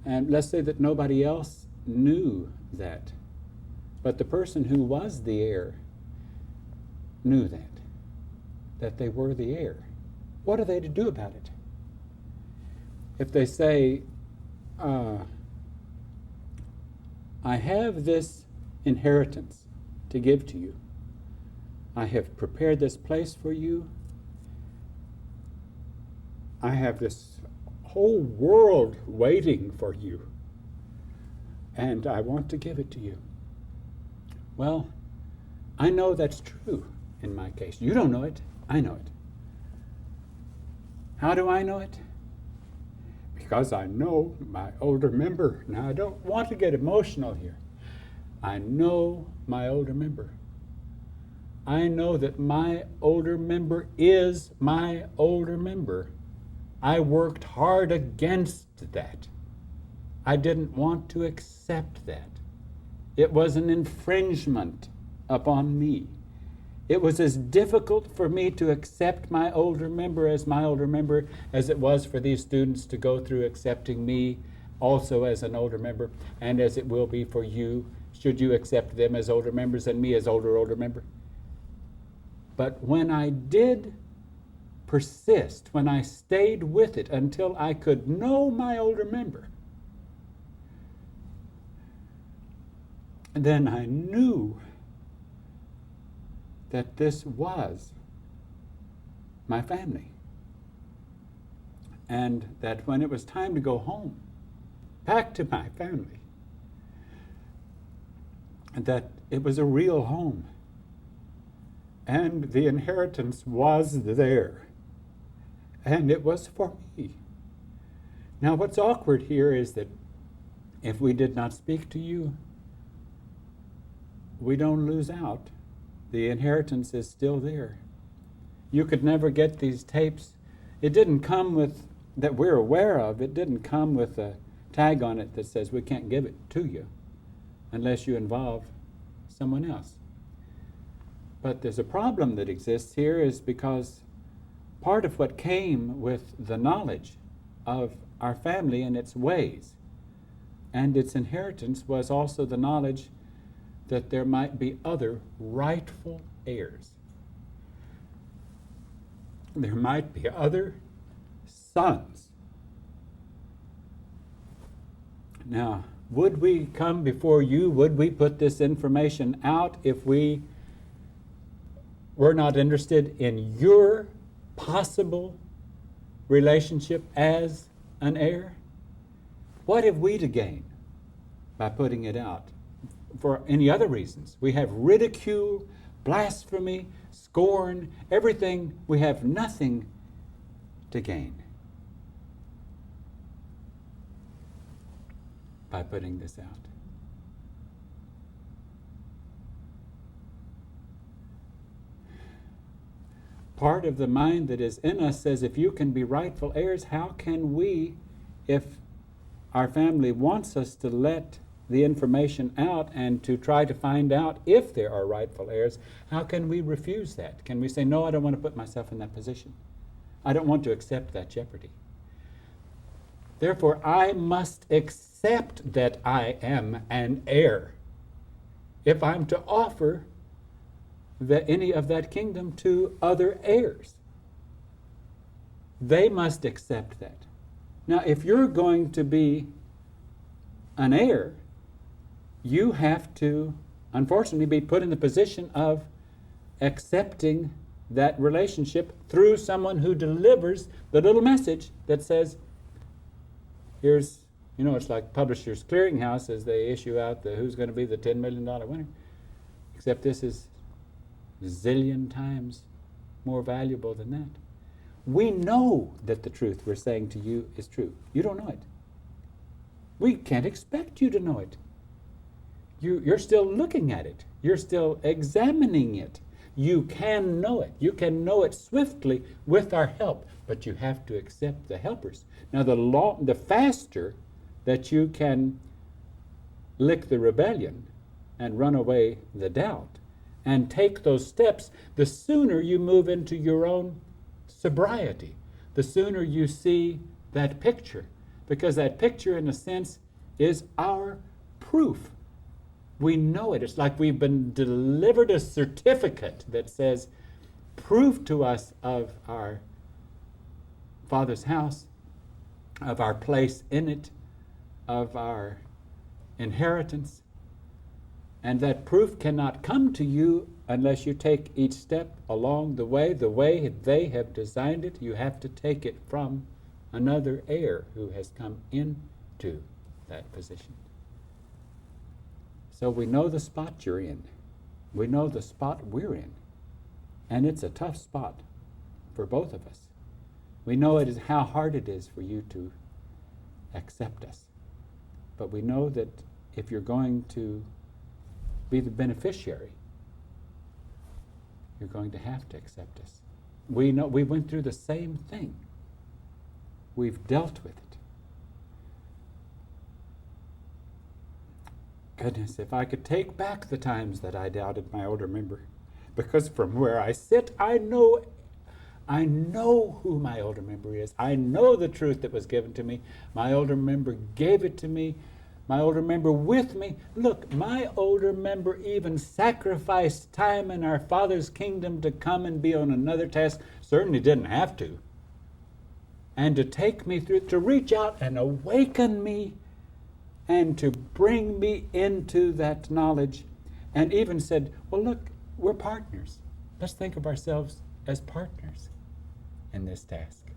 And let's say that nobody else knew that, but the person who was the heir knew that they were the heir. What are they to do about it? If they say, I have this inheritance to give to you, I have prepared this place for you, I have this whole world waiting for you, and I want to give it to you. Well, I know that's true in my case. You don't know it. I know it. How do I know it? Because I know my older member. Now, I don't want to get emotional here. I know my older member. I know that my older member is my older member. I worked hard against that. I didn't want to accept that. It was an infringement upon me. It was as difficult for me to accept my older member as it was for these students to go through accepting me also as an older member, and as it will be for you, should you accept them as older members and me as older member. But when I did persist, when I stayed with it until I could know my older member, then I knew that this was my family. And that when it was time to go home, back to my family, that it was a real home. And the inheritance was there. And it was for me. Now what's awkward here is that if we did not speak to you, we don't lose out. The inheritance is still there. You could never get these tapes. It didn't come with, that we're aware of, it didn't come with a tag on it that says we can't give it to you unless you involve someone else. But there's a problem that exists here is because part of what came with the knowledge of our family and its ways and its inheritance was also the knowledge that there might be other rightful heirs. There might be other sons. Now, would we come before you? Would we put this information out if we were not interested in your possible relationship as an heir? What have we to gain by putting it out? For any other reasons. We have ridicule, blasphemy, scorn, everything. We have nothing to gain by putting this out. Part of the mind that is in us says, if you can be rightful heirs, how can we, if our family wants us to let the information out and to try to find out if there are rightful heirs, how can we refuse that? Can we say, no, I don't want to put myself in that position. I don't want to accept that jeopardy. Therefore, I must accept that I am an heir if I'm to offer any of that kingdom to other heirs. They must accept that. Now, if you're going to be an heir, you have to, unfortunately, be put in the position of accepting that relationship through someone who delivers the little message that says, here's, it's like Publishers Clearinghouse as they issue out the who's going to be the $10 million winner. Except this is zillion times more valuable than that. We know that the truth we're saying to you is true. You don't know it. We can't expect you to know it. You're still looking at it. You're still examining it. You can know it. You can know it swiftly with our help, but you have to accept the helpers. Now, the faster that you can lick the rebellion and run away the doubt and take those steps, the sooner you move into your own sobriety, the sooner you see that picture, because that picture, in a sense, is our proof. We know it. It's like we've been delivered a certificate that says, proof to us of our Father's house, of our place in it, of our inheritance. And that proof cannot come to you unless you take each step along the way they have designed it. You have to take it from another heir who has come into that position. So we know the spot you're in. We know the spot we're in. And it's a tough spot for both of us. We know it is how hard it is for you to accept us. But we know that if you're going to be the beneficiary, you're going to have to accept us. We know we went through the same thing. We've dealt with it. Goodness, if I could take back the times that I doubted my older member. Because from where I sit, I know who my older member is. I know the truth that was given to me. My older member gave it to me. My older member with me. Look, my older member even sacrificed time in our Father's kingdom to come and be on another task. Certainly didn't have to. And to take me through, to reach out and awaken me and to bring me into that knowledge. And even said, well, look, we're partners. Let's think of ourselves as partners in this task.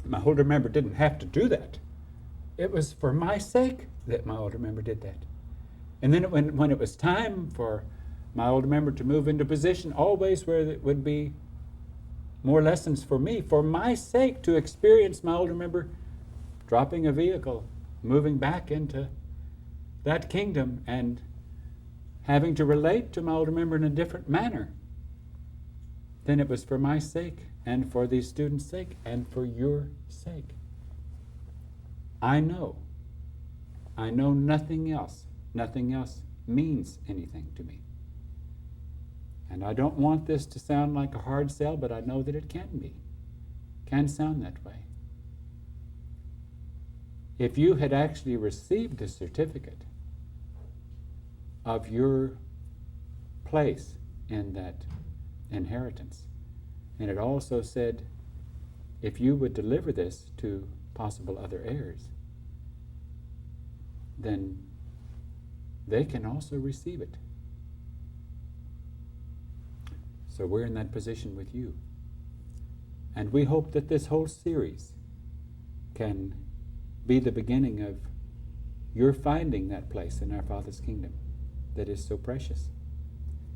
My older member didn't have to do that. It was for my sake that my older member did that. And then when it was time for my older member to move into position, always where it would be more lessons for me, for my sake, to experience my older member dropping a vehicle, moving back into that kingdom, and having to relate to my older member in a different manner, then it was for my sake and for these students' sake and for your sake. I know nothing else. Nothing else means anything to me. And I don't want this to sound like a hard sell, but I know that it can be. Can sound that way. If you had actually received the certificate of your place in that inheritance, and it also said, if you would deliver this to possible other heirs, then they can also receive it. So we're in that position with you. And we hope that this whole series can be the beginning of your finding that place in our Father's kingdom that is so precious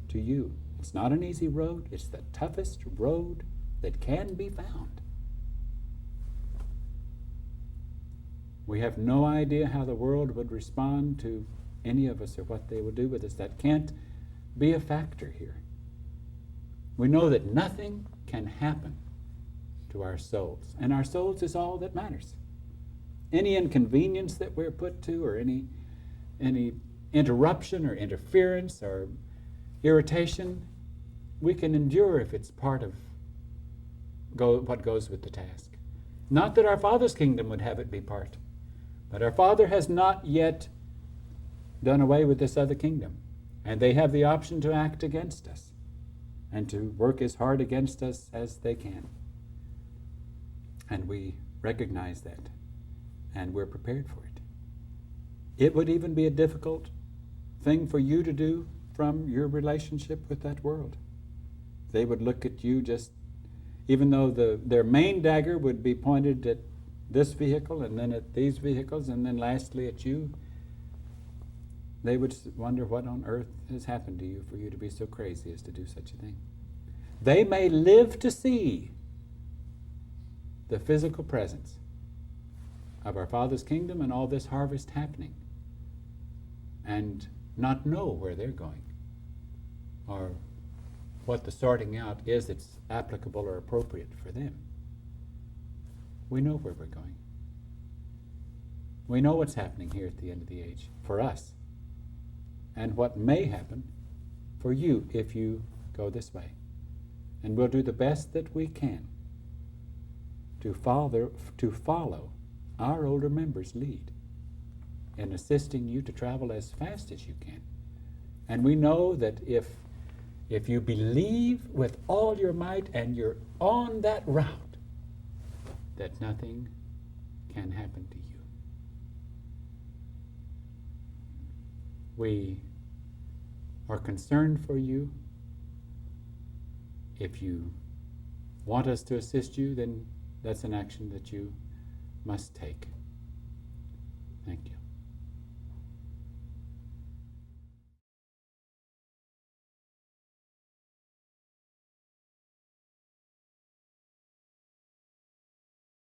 to you. It's not an easy road. It's the toughest road that can be found. We have no idea how the world would respond to any of us or what they will do with us. That can't be a factor here. We know that nothing can happen to our souls, and our souls is all that matters. Any inconvenience that we're put to, or any interruption or interference or irritation, we can endure if it's part of what goes with the task. Not that our Father's kingdom would have it be part, but our Father has not yet done away with this other kingdom, and they have the option to act against us and to work as hard against us as they can. And we recognize that, and we're prepared for it. It would even be a difficult thing for you to do from your relationship with that world. They would look at you just, even though their main dagger would be pointed at this vehicle and then at these vehicles and then lastly at you, they would wonder what on earth has happened to you for you to be so crazy as to do such a thing. They may live to see the physical presence of our Father's kingdom and all this harvest happening and not know where they're going or what the sorting out is that's applicable or appropriate for them. We know where we're going. We know what's happening here at the end of the age for us, and what may happen for you if you go this way. And we'll do the best that we can to follow our older members' lead in assisting you to travel as fast as you can. And we know that if you believe with all your might and you're on that route, that nothing can happen to you. We are concerned for you. If you want us to assist you, then that's an action that you must take. Thank you.